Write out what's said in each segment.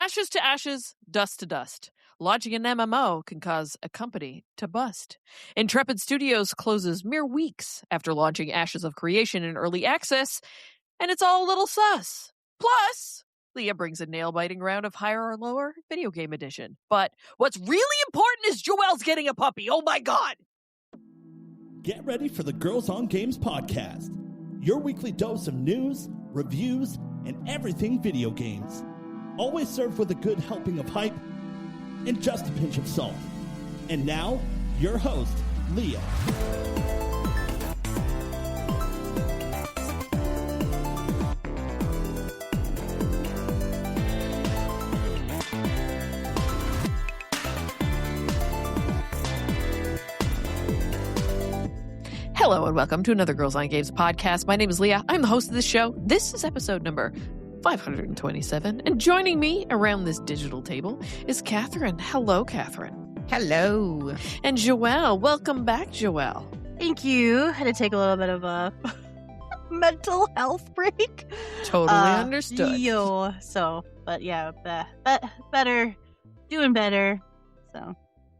Ashes to ashes, dust to dust. Launching an MMO can cause a company to bust. Intrepid Studios closes mere weeks after launching Ashes of Creation in early access, and it's all a little sus. Plus, Leah brings a nail-biting round of higher or lower video game edition. But what's really important is JOELLE's getting a puppy. Oh my god! Get ready for the Girls on Games podcast, your weekly dose of news, reviews, and everything video games. Always served with a good helping of hype and just a pinch of salt. And now, your host, Leah. Hello and welcome to another Girls on Games podcast. My name is Leah. I'm the host of this show. This is episode number 527. And joining me around this digital table is Catherine. Hello, Catherine. Hello. And Joelle. Welcome back, Joelle. Thank you. Had to take a little bit of a mental health break. Totally understood. But yeah, better, doing better. So.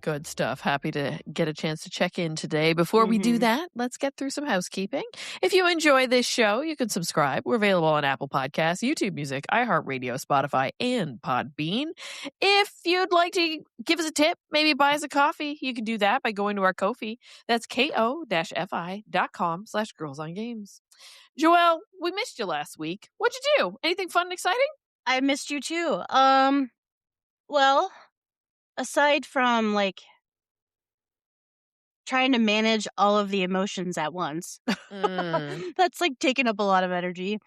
Good stuff. Happy to get a chance to check in today. Before we do that, let's get through some housekeeping. If you enjoy this show, you can subscribe. We're available on Apple Podcasts, YouTube Music, iHeartRadio, Spotify, and Podbean. If you'd like to give us a tip, maybe buy us a coffee, you can do that by going to our Ko-fi. That's ko-fi.com/girlsongames. Joelle, we missed you last week. What'd you do? Anything fun and exciting? I missed you too. Well, aside from trying to manage all of the emotions at once, that's taking up a lot of energy.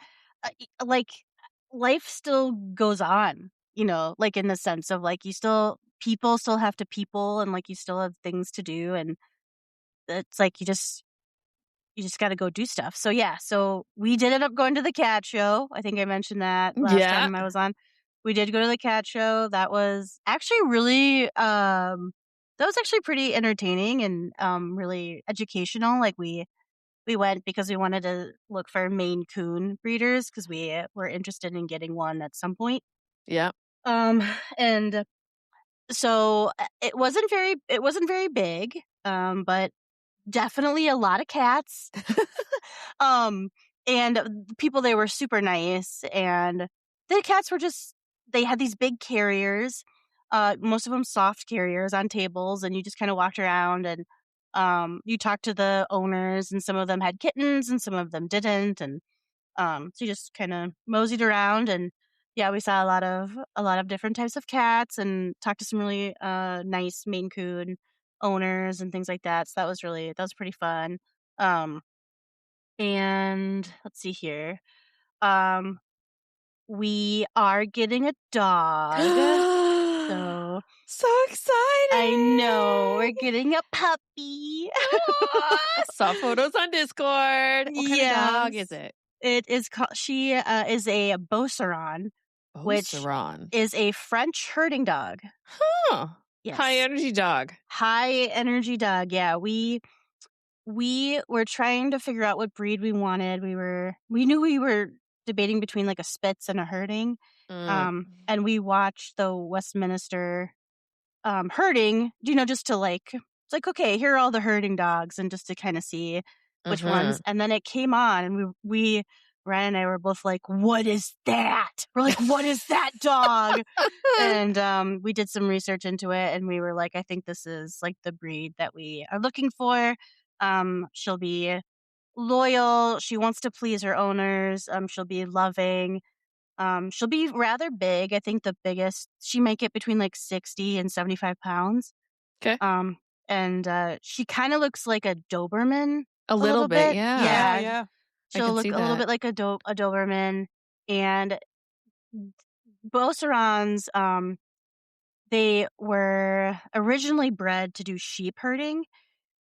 Life still goes on, in the sense of people still have to people, and you still have things to do, and it's you just got to go do stuff. So yeah, so we did end up going to the cat show. I think I mentioned that last time I was on. We did go to the cat show. That was actually really, pretty entertaining and really educational. We went because we wanted to look for Maine Coon breeders because we were interested in getting one at some point. Yeah. And so it wasn't very big, but definitely a lot of cats. And the people there were super nice, and the cats were they had these big carriers, most of them soft carriers on tables, and you just kind of walked around and you talked to the owners, and some of them had kittens and some of them didn't, and so you just kind of moseyed around, and yeah, we saw a lot of different types of cats and talked to some really nice Maine Coon owners and things like that. So that was pretty fun. And let's see here. We are getting a dog. So excited. I know. We're getting a puppy. Saw photos on Discord. What kind of dog is it? It is called, she is a Beauceron, which is a French herding dog. Huh. Yes. High energy dog. High energy dog. Yeah. We were trying to figure out what breed we wanted. We knew we were debating between a Spitz and a herding. And we watched the Westminster herding, just to it's okay, here are all the herding dogs, and just to kind of see which ones. And then it came on, and Ryan and I were both what is that? We're what is that dog? And we did some research into it, and we were I think this is the breed that we are looking for. She'll be loyal. She wants to please her owners. She'll be loving. She'll be rather big. I think the biggest, she might get between 60 and 75 pounds. Okay. And she kind of looks like a Doberman. A little bit. Yeah. Yeah. She'll look a little bit like a Doberman. And Beaucerons, they were originally bred to do sheep herding.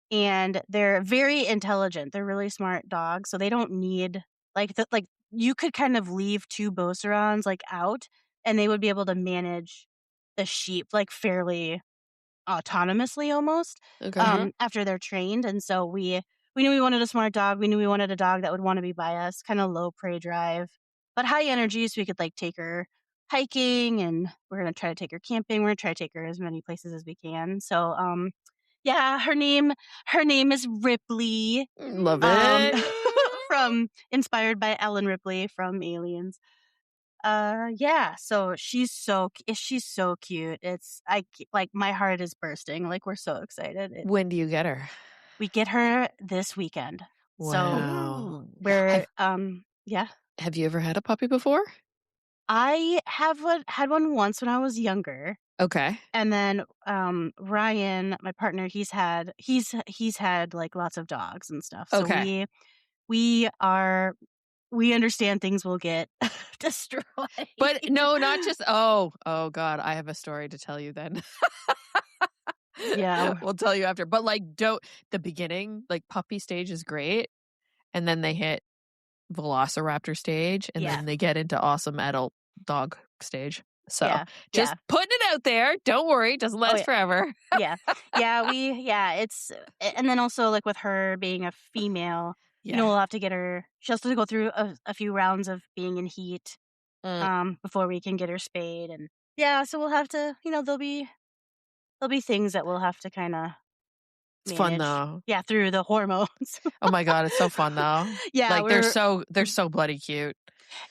And they're very intelligent. They're really smart dogs. So they don't need you could kind of leave two Beaucerons out, and they would be able to manage the sheep fairly autonomously almost. Okay. After they're trained. And so we knew we wanted a smart dog. We knew we wanted a dog that would want to be by us, kind of low prey drive, but high energy, so we could take her hiking, and we're gonna try to take her camping. We're gonna try to take her as many places as we can. So, yeah, her name is Ripley. Love Um, it. from inspired by Ellen Ripley from Aliens. Yeah, so she's so cute. Like my heart is bursting. Like we're so excited. When do you get her? We get her this weekend. So Wow. we're yeah. Have you ever had a puppy before? I had one once when I was younger. Okay. And then Ryan, my partner, he's had like lots of dogs and stuff. So Okay. we understand things will get destroyed. But no, not just oh God, I have a story to tell you then. Yeah. We'll tell you after. But like the beginning, like puppy stage is great. And then they hit velociraptor stage and then they get into awesome adult dog stage. So just putting it out there. Don't worry, it doesn't last forever. Yeah. It's and then also like with her being a female, we'll have to get her. She has to go through a few rounds of being in heat before we can get her spayed, and so we'll have to. There'll be things that we'll have to kind of. It's fun though. Yeah, through the hormones. Oh my God, it's so fun though. Yeah, like they're so bloody cute.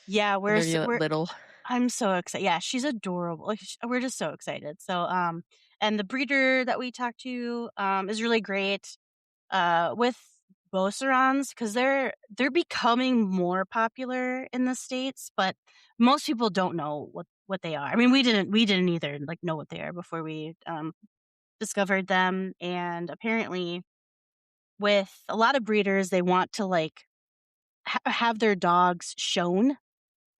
Yeah, we're little. I'm so excited. Yeah, she's adorable. Like, we're just so excited. So, and the breeder that we talked to, is really great, with Beaucerons because they're becoming more popular in the States, but most people don't know what they are. I mean, we didn't either like know what they are before we discovered them, and apparently, with a lot of breeders, they want to like have their dogs shown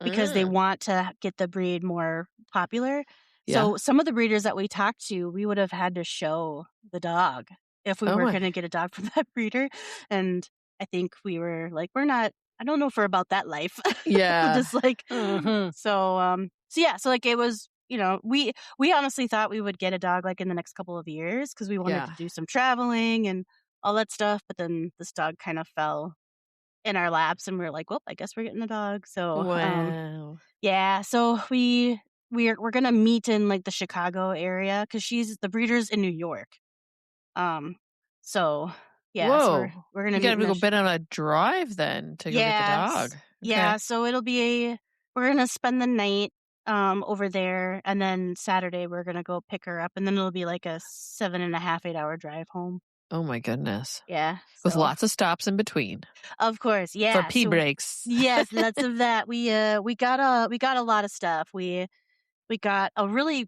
because they want to get the breed more popular. So some of the breeders that we talked to, we would have had to show the dog if we were going to get a dog from that breeder. And I think we were like, I don't know if we're about that life. Yeah. Just like, so like it was, we honestly thought we would get a dog like in the next couple of years because we wanted to do some traveling and all that stuff. But then this dog kind of fell in our laps and we were like, well, I guess we're getting a dog. So wow. So we're gonna meet in like the Chicago area because the breeder's in New York. So Whoa. we're gonna you gotta go bit on a drive then to go get the dog. Okay. Yeah, so it'll be we're gonna spend the night over there, and then Saturday we're gonna go pick her up, and then it'll be like a 7.5, 8 hour drive home. Oh my goodness. Yeah. With lots of stops in between. Of course, yeah. For pee breaks. Yes, lots of that. We got a lot of stuff. We got a really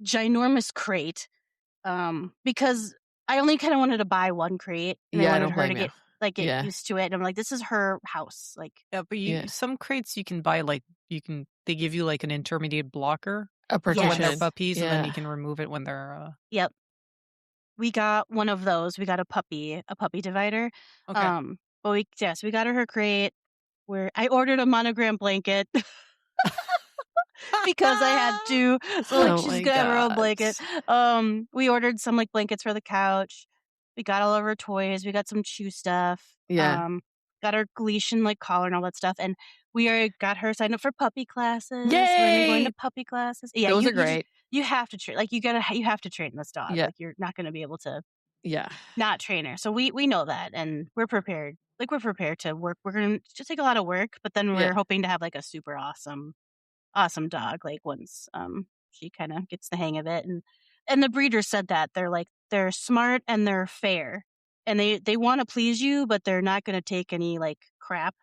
ginormous crate. Because I only kind of wanted to buy one crate and I wanted her to get used to it. And I'm like, this is her house. Like, but some crates you can buy they give you like an intermediate blocker. A partition. When they're puppies and then you can remove it when they're Yep. We got one of those. We got a puppy divider. Okay. But we got her crate where I ordered a monogram blanket because I had to. So like she's gonna have her own blanket. We ordered some like blankets for the couch. We got all of her toys. We got some chew stuff. Yeah. Got her leash and like collar and all that stuff. And we got her signed up for puppy classes. Yay! We're going to puppy classes. Yeah, those are great. You have to train. Like you have to train this dog. Yeah. Like you're not going to be able to. Yeah. Not train her. So we know that, and we're prepared. Like we're prepared to work. We're going to just take a lot of work, but then we're hoping to have like a super awesome dog. Like once she kind of gets the hang of it, and the breeder said that they're smart and they're fair, and they want to please you, but they're not going to take any like crap.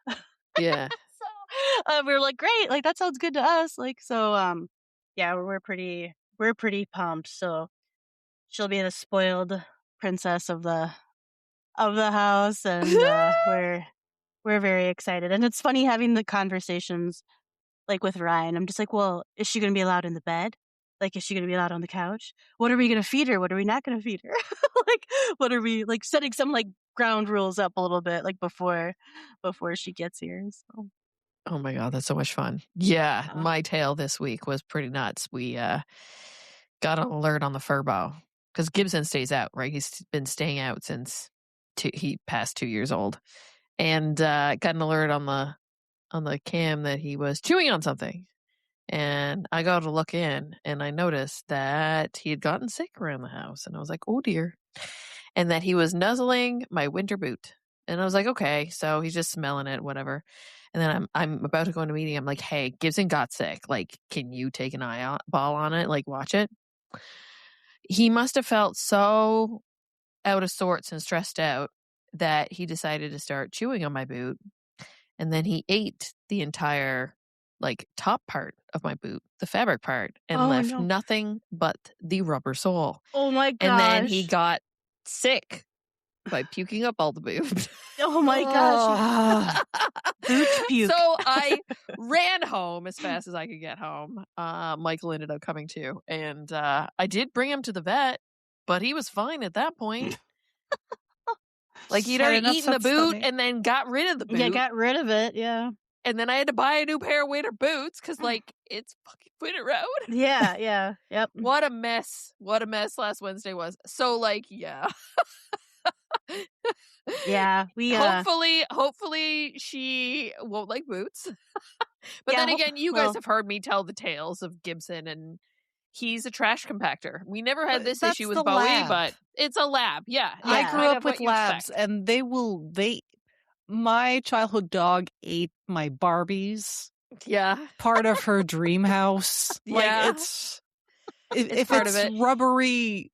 Yeah. So we're like, great, like that sounds good to us. Like so, yeah, we're pretty pumped. So she'll be the spoiled princess of the house, and we're very excited. And it's funny having the conversations like with Ryan. I'm just like, well, is she going to be allowed in the bed? Like, is she going to be allowed on the couch? What are we going to feed her? What are we not going to feed her? Like, what are we like setting some like ground rules up a little bit like before she gets here? So. Oh my God, that's so much fun. Yeah, my tale this week was pretty nuts. We got an alert on the Furbo because Gibson stays out, right? He's been staying out since he passed 2 years old, and got an alert on the cam that he was chewing on something, And I go to look in, and I noticed that he had gotten sick around the house. And I was like, oh, dear. And that he was nuzzling my winter boot. And I was like, okay, so he's just smelling it, whatever. And then I'm about to go into a meeting. I'm like, hey, Gibson got sick. Like, can you take an eyeball on it? Like, watch it. He must have felt so out of sorts and stressed out that he decided to start chewing on my boot. And then he ate the entire like top part of my boot, the fabric part, and left nothing but the rubber sole. Oh my gosh. And then he got sick by puking up all the boot. Oh my gosh. Boot puke. So I ran home as fast as I could get home. Michael ended up coming too. And I did bring him to the vet, but he was fine at that point. Like he'd already eaten the boot and then got rid of the boot. Yeah, got rid of it, yeah. And then I had to buy a new pair of winter boots because, like, it's fucking winter road. Yeah, yep. What a mess last Wednesday was. So, like, yeah. Yeah, we hopefully she won't like boots. But then again, you guys have heard me tell the tales of Gibson, and he's a trash compactor. We never had this issue with Bowie, lab. But it's a lab. Yeah. I grew kind up of with what you labs, expect. and my childhood dog ate my Barbies. Yeah. Part of her dream house. Yeah. Like if part it's of it. Rubbery.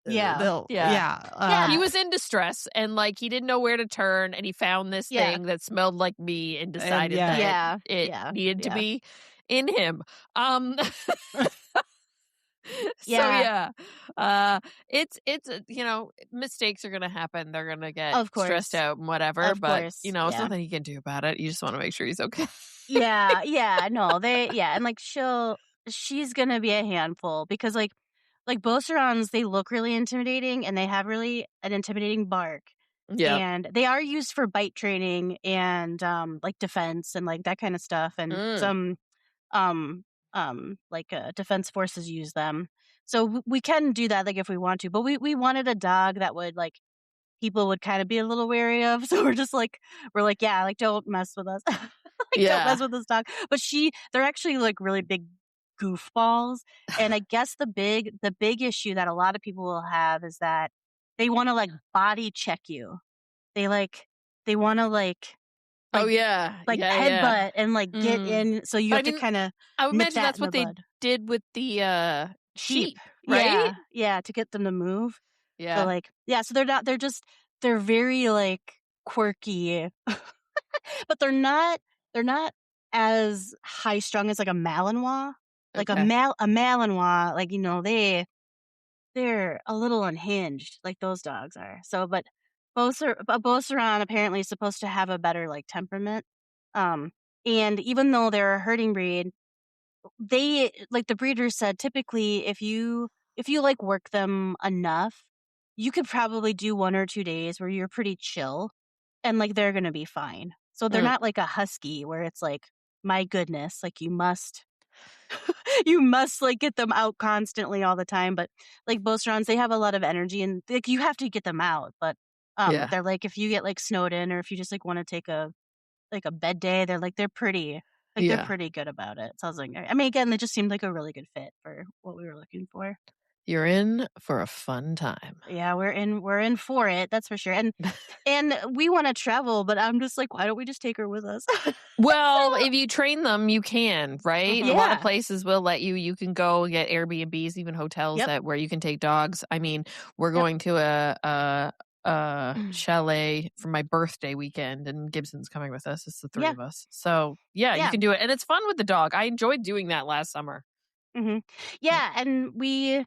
Yeah. He was in distress, and like he didn't know where to turn, and he found this thing that smelled like me and decided that it needed to be in him. It's mistakes are gonna happen. They're gonna get stressed out and whatever, but it's nothing you can do about it. You just want to make sure he's okay. And like she's gonna be a handful because like Beaucerons, they look really intimidating and they have really an intimidating bark. Yeah. And they are used for bite training and like defense and like that kind of stuff, and some defense forces use them. So we can do that like if we want to, but we wanted a dog that would like people would kind of be a little wary of. So we're like, yeah, like don't mess with us. Don't mess with this dog. But they're actually like really big goofballs. And I guess the big issue that a lot of people will have is that they want to like body check you. They want to like headbutt and like get in. So you have to kind of. I would imagine that's what they did with the sheep, right? Yeah, to get them to move. Yeah. So so they're not. They're very like quirky, but they're not as high strung as like a Malinois. Like a Malinois, like they're a little unhinged, like those dogs are. So, but Beauceron apparently is supposed to have a better like temperament. And even though they're a herding breed, they like the breeders said typically if you like work them enough, you could probably do 1 or 2 days where you're pretty chill, and like they're gonna be fine. So they're not like a husky where it's like, my goodness, like you must like get them out constantly all the time. But like Beaucerons, they have a lot of energy and like you have to get them out. But they're like if you get like snowed in or if you just like want to take a bed day, they're pretty they're pretty good about it. So I was like, I mean, again, they just seemed like a really good fit for what we were looking for. You're in for a fun time. Yeah, we're in for it. That's for sure. And we want to travel, but I'm just like, why don't we just take her with us? Well, if you train them, you can, right? Yeah. A lot of places will let you. You can go and get Airbnbs, even hotels where you can take dogs. I mean, we're going to a chalet for my birthday weekend, and Gibson's coming with us. It's the three of us. So you can do it, and it's fun with the dog. I enjoyed doing that last summer. Mm-hmm. Yeah, and we're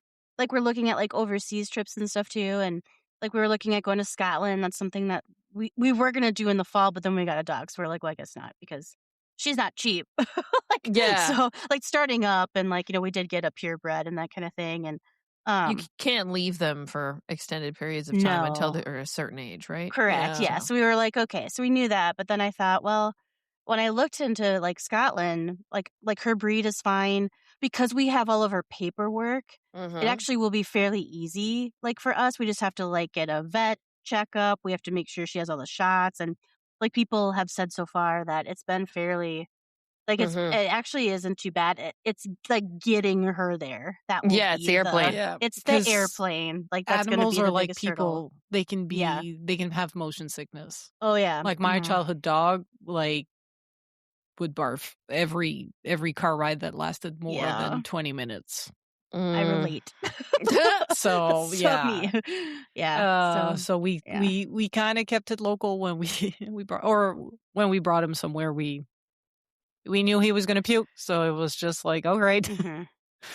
looking at like overseas trips and stuff too, and like we were looking at going to Scotland. That's something that we were gonna do in the fall, but then we got a dog, so we're like, well, I guess not, because she's not cheap. So like starting up, and like we did get a purebred and that kind of thing, and you can't leave them for extended periods of time until they're a certain age, right? Correct. Yeah. So we were like, okay, so we knew that, but then I thought, well, when I looked into like Scotland, like her breed is fine because we have all of her paperwork. It actually will be fairly easy. Like for us, we just have to like get a vet checkup. We have to make sure she has all the shots, and like people have said so far that it's been fairly Like it actually isn't too bad. It's like getting her there. That will it's the airplane. It's the airplane. Like that's going to be the are like biggest people. hurdle. They can be. They can have motion sickness. Oh yeah. Like my childhood dog, like would barf every car ride that lasted more than 20 minutes. I relate. So yeah, yeah. So we kind of kept it local when we brought him somewhere. We knew he was going to puke, so it was just like, all right.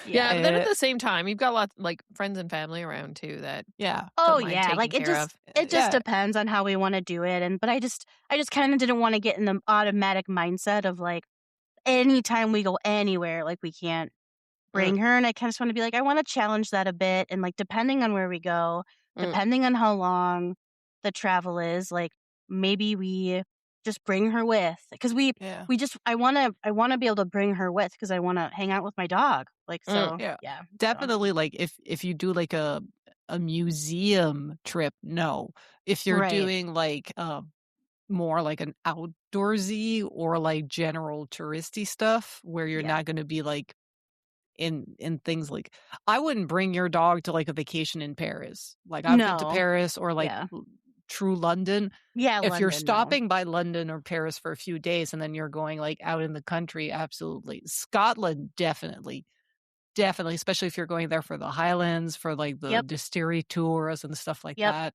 Yeah, but then at the same time, you've got lots like friends and family around too. That Oh yeah, like it just depends on how we want to do it, but I just kind of didn't want to get in the automatic mindset of like anytime we go anywhere, like we can't bring her, and I kind of want to be like, I want to challenge that a bit, and like depending on where we go, depending on how long the travel is, like maybe we just bring her with, because I want to be able to bring her with because I want to hang out with my dog, like so definitely. Like if you do like a museum trip, no, if you're doing like more like an outdoorsy or like general touristy stuff where you're not going to be like in things like, I wouldn't bring your dog to like a vacation in Paris. Like I've been to Paris or like true London. Yeah, if you're stopping by London or Paris for a few days and then you're going like out in the country, absolutely. Scotland, definitely, especially if you're going there for the Highlands, for like the distillery tours and stuff like that.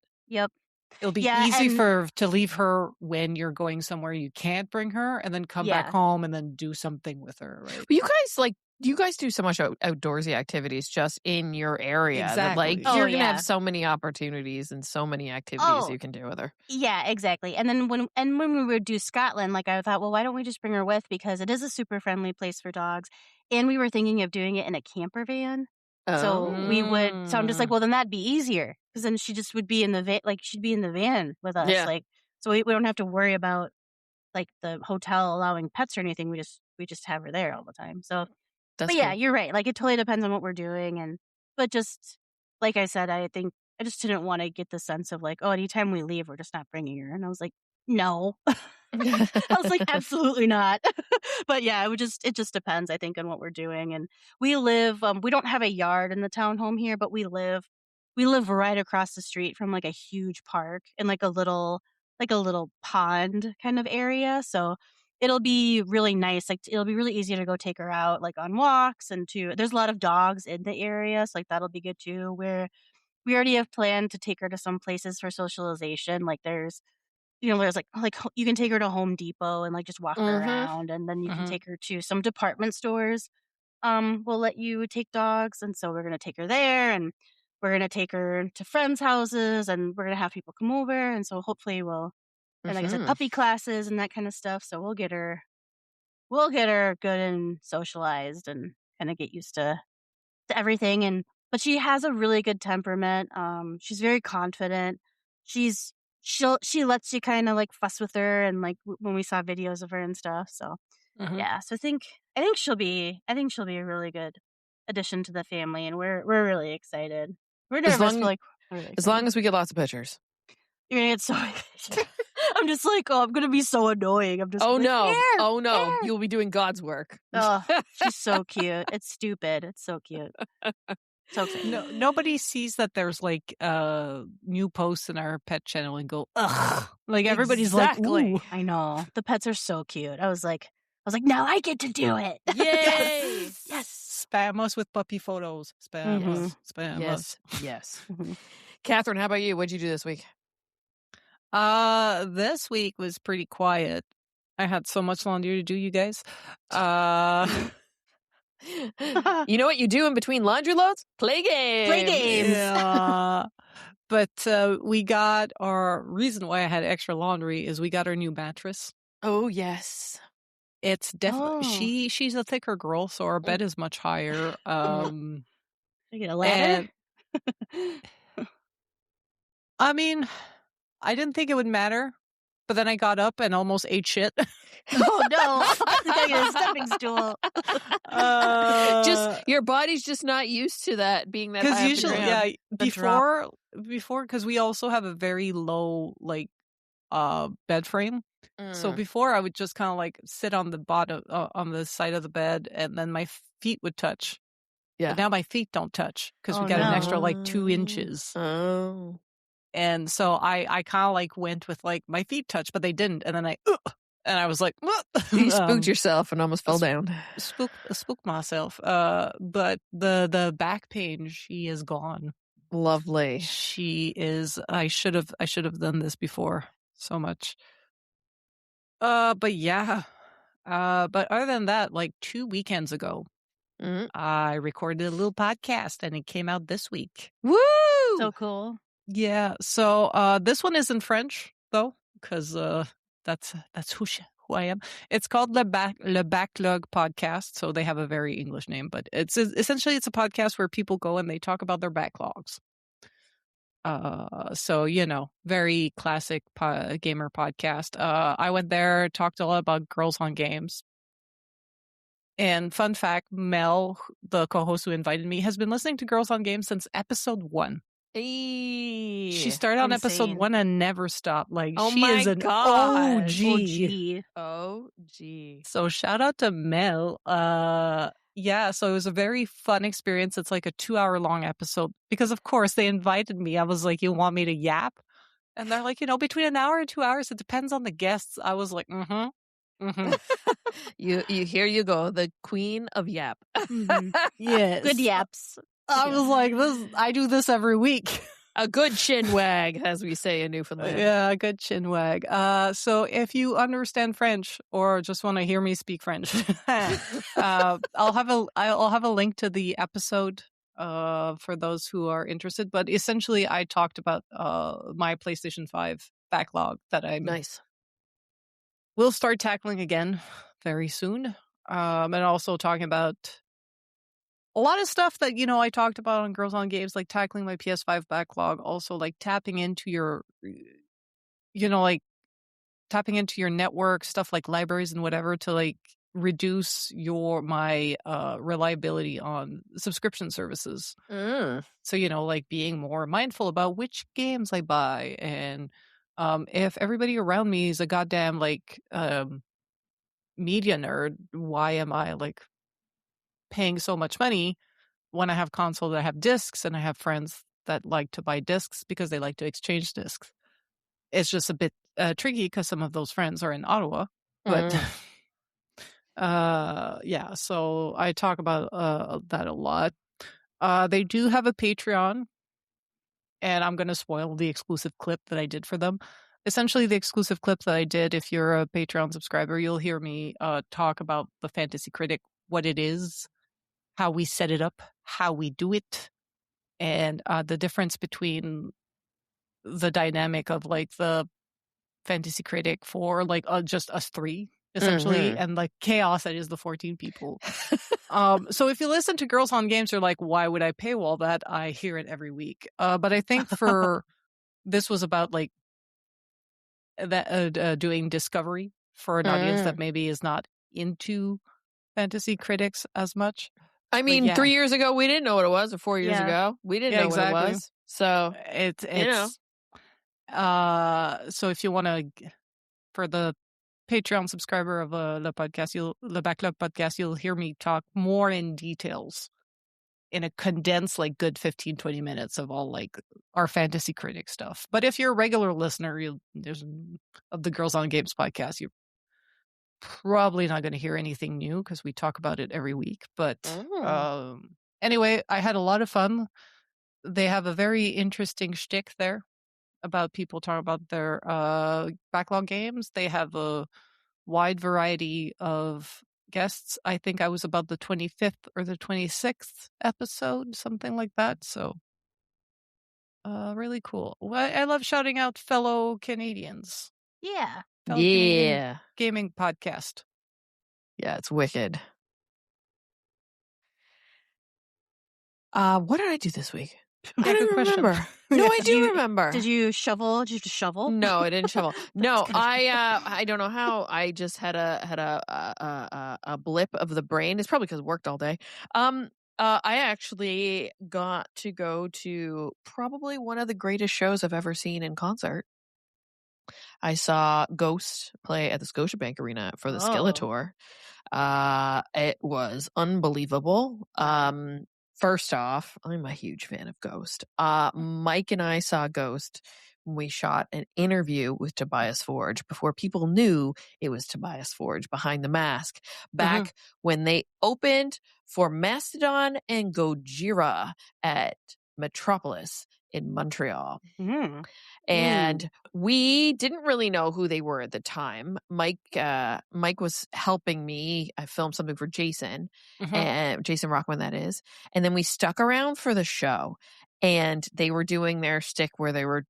It'll be easy to leave her when you're going somewhere you can't bring her, and then come back home and then do something with her. Right? You guys do so much outdoorsy activities just in your area. Exactly. That, like you're gonna have so many opportunities and so many activities you can do with her. Yeah, exactly. And then when we would do Scotland, like I thought, well, why don't we just bring her with, because it is a super friendly place for dogs, and we were thinking of doing it in a camper van. So we would. So I'm just like, well, then that'd be easier, because then she just would be in the van. Like she'd be in the van with us. Yeah. Like so we don't have to worry about like the hotel allowing pets or anything. We just have her there all the time. So. That's but you're right. Like it totally depends on what we're doing, but just like I said, I think I just didn't want to get the sense of like, oh, anytime we leave, we're just not bringing her. And I was like, no. I was like, absolutely not. But yeah, it just depends, I think, on what we're doing. And we live, we don't have a yard in the townhome here, but we live right across the street from like a huge park and like a little pond kind of area. So it'll be really nice. Like it'll be really easy to go take her out like on walks, and there's a lot of dogs in the area. So like that'll be good too. Where we already have planned to take her to some places for socialization. Like there's like you can take her to Home Depot and like just walk her around, and then you can take her to some department stores. We'll let you take dogs. And so we're going to take her there, and we're going to take her to friends' houses, and we're going to have people come over. And so hopefully and like I said, puppy classes and that kind of stuff. So we'll get her good and socialized and kind of get used to everything. But she has a really good temperament. She's very confident. She lets you kind of like fuss with her, and like when we saw videos of her and stuff. So yeah, so I think she'll be a really good addition to the family, and we're really excited. We're nervous, as long as we get lots of pictures. You're gonna get so excited. I'm just like, oh, I'm gonna be so annoying. I'm just no, you'll be doing God's work. Oh, she's so cute. It's stupid. It's so cute. So no, nobody sees that there's like new posts in our pet channel and go, ugh. Like everybody's like, ooh. I know. The pets are so cute. I was like, now I get to do it. Yay! Yes. Spam us with puppy photos. Spam us. Spam us. Yes. Catherine, how about you? What'd you do this week? This week was pretty quiet. I had so much laundry to do, you guys. You know what you do in between laundry loads? Play games. Yeah. But we got our reason why I had extra laundry is we got our new mattress. Oh yes. It's definitely she's a thicker girl, so our bed is much higher. You get a ladder? I mean, I didn't think it would matter, but then I got up and almost ate shit. Oh no! I think I get a stepping stool. Just your body's just not used to that being that high. Because usually, before, because we also have a very low like bed frame. So before I would just kind of like sit on the bottom, on the side of the bed, and then my feet would touch. Yeah. But now my feet don't touch because we got an extra like 2 inches. Oh. And so I kind of like went with like my feet touch, but they didn't. And then I was like, you spooked yourself and almost fell down. Spooked myself. But the back pain, she is gone. Lovely. She is. I should have done this before so much. But yeah. But other than that, like 2 weekends ago, I recorded a little podcast and it came out this week. Woo! So cool. Yeah. So this one is in French though, because that's who I am. It's called Le Backlog Podcast. So they have a very English name, but it's essentially a podcast where people go and they talk about their backlogs. So very classic gamer podcast. I went there, talked a lot about Girls on Games. And fun fact, Mel, the co-host who invited me, has been listening to Girls on Games since episode 1. Hey, she started on episode 1 and never stopped. Like, she is an God. OG. So shout out to Mel. Yeah, so it was a very fun experience. It's like a 2-hour long episode because, of course, they invited me. I was like, you want me to yap? And they're like, between an hour and 2 hours, it depends on the guests. I was like, you here you go, the queen of yap. Yes, good yaps. I was like, I do this every week. A good chin wag, as we say in Newfoundland. Yeah, a good chin wag. So if you understand French or just want to hear me speak French, I'll have a link to the episode for those who are interested. But essentially, I talked about my PlayStation 5 backlog that we'll start tackling again very soon. And also talking about a lot of stuff that, I talked about on Girls on Games, like tackling my PS5 backlog, also like tapping into your, tapping into your network, stuff like libraries and whatever to like reduce my reliability on subscription services. So, like being more mindful about which games I buy. And if everybody around me is a goddamn like media nerd, why am I like paying so much money when I have consoles that have discs and I have friends that like to buy discs because they like to exchange discs? It's just a bit tricky because some of those friends are in Ottawa. But yeah, so I talk about that a lot. They do have a Patreon, and I'm going to spoil the exclusive clip that I did for them. Essentially, the exclusive clip that I did, if you're a Patreon subscriber, you'll hear me talk about the Fantasy Critic, what it is, how we set it up, how we do it, and the difference between the dynamic of like the Fantasy Critic for like just us 3, essentially, and like chaos that is the 14 people. So if you listen to Girls on Games, you're like, why would I paywall that? I hear it every week. But I think for this was about like that doing discovery for an audience that maybe is not into Fantasy Critics as much. I mean, 3 years ago, we didn't know what it was, or 4 years ago. We didn't know what it was. So, it's so if you want to, for the Patreon subscriber of the podcast, the Backlog Podcast, you'll hear me talk more in details in a condensed, like good 15-20 minutes of all like our Fantasy Critic stuff. But if you're a regular listener, of the Girls on Games podcast, you're probably not going to hear anything new because we talk about it every week. But anyway, I had a lot of fun. They have a very interesting shtick there about people talking about their backlog games. They have a wide variety of guests. I think I was about the 25th or the 26th episode, something like that. So really cool. I love shouting out fellow Canadians. Yeah. Canadian gaming podcast. Yeah, it's wicked. What did I do this week? I don't remember. No, I do remember. Did you shovel? Did you just shovel? No, I didn't shovel. No, I don't know how. I just had a blip of the brain. It's probably because I worked all day. I actually got to go to probably one of the greatest shows I've ever seen in concert. I saw Ghost play at the Scotiabank Arena for the Skeletor. It was unbelievable. First off, I'm a huge fan of Ghost. Mike and I saw Ghost when we shot an interview with Tobias Forge before people knew it was Tobias Forge behind the mask, back when they opened for Mastodon and Gojira at Metropolis in Montreal. And we didn't really know who they were at the time. Mike was helping me. I filmed something for Jason, and Jason Rockman, that is. And then we stuck around for the show, and they were doing their stick where they were,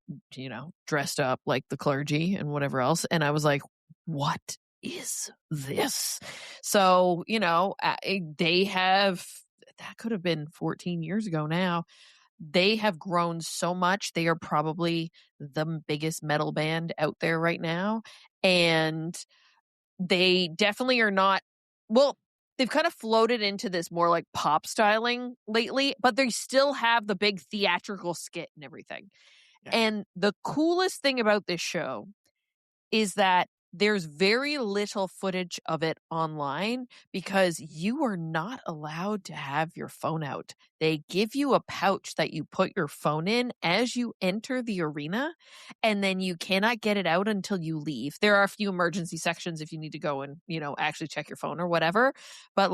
dressed up like the clergy and whatever else. And I was like, what is this? So, they have, that could have been 14 years ago now. They have grown so much. They are probably the biggest metal band out there right now. And they definitely are not, well, they've kind of floated into this more like pop styling lately, but they still have the big theatrical skit and everything. Yeah. And the coolest thing about this show is that there's very little footage of it online because you are not allowed to have your phone out. They give you a pouch that you put your phone in as you enter the arena, and then you cannot get it out until you leave. There are a few emergency sections if you need to go and, actually check your phone or whatever. But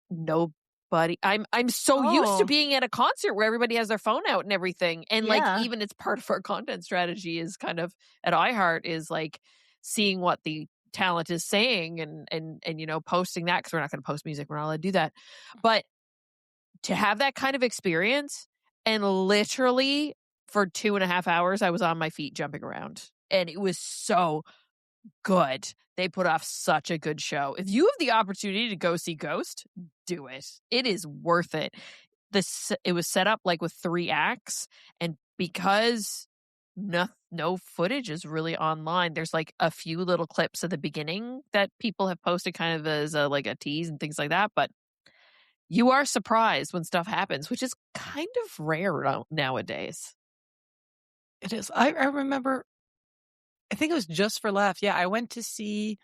nobody, I'm so used to being at a concert where everybody has their phone out and everything. And even it's part of our content strategy is kind of at iHeart is seeing what the talent is saying and posting that, because we're not going to post music. We're not allowed to do that. But to have that kind of experience, and literally for 2.5 hours, I was on my feet jumping around, and it was so good. They put off such a good show. If you have the opportunity to go see Ghost, do it. It is worth it. It was set up with 3 acts, and because no footage is really online, there's a few little clips at the beginning that people have posted kind of as a tease and things like that, but you are surprised when stuff happens, which is kind of rare nowadays. It is. I remember, I think it was Just for Laughs. Yeah, I went to see,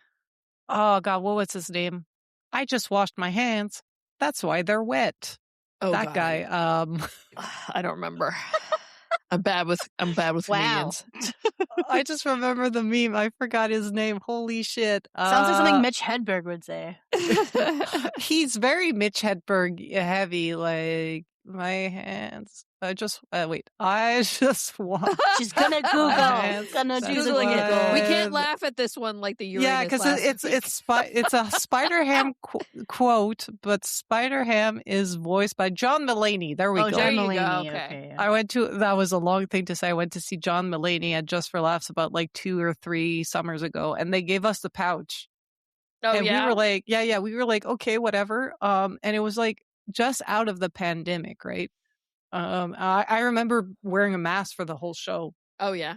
oh God, what was his name? I just washed my hands. That's why they're wet. Oh, that God. Guy. I don't remember. I'm bad with comedians. I just remember the meme. I forgot his name. Holy shit. Sounds like something Mitch Hedberg would say. He's very Mitch Hedberg heavy, my hands. I just want. She's gonna Google. Gonna do Googling it. We can't laugh at this one like the Uranus. Yeah, because it's a Spider-Ham quote, but Spider-Ham is voiced by John Mulaney. There we go. John Mulaney. Mulaney. Okay. That was a long thing to say. I went to see John Mulaney at Just for Laughs about 2 or 3 summers ago, and they gave us the pouch. Oh, and yeah? we were like, yeah. We were like, okay, whatever. And it was just out of the pandemic, right? I remember wearing a mask for the whole show. Oh yeah.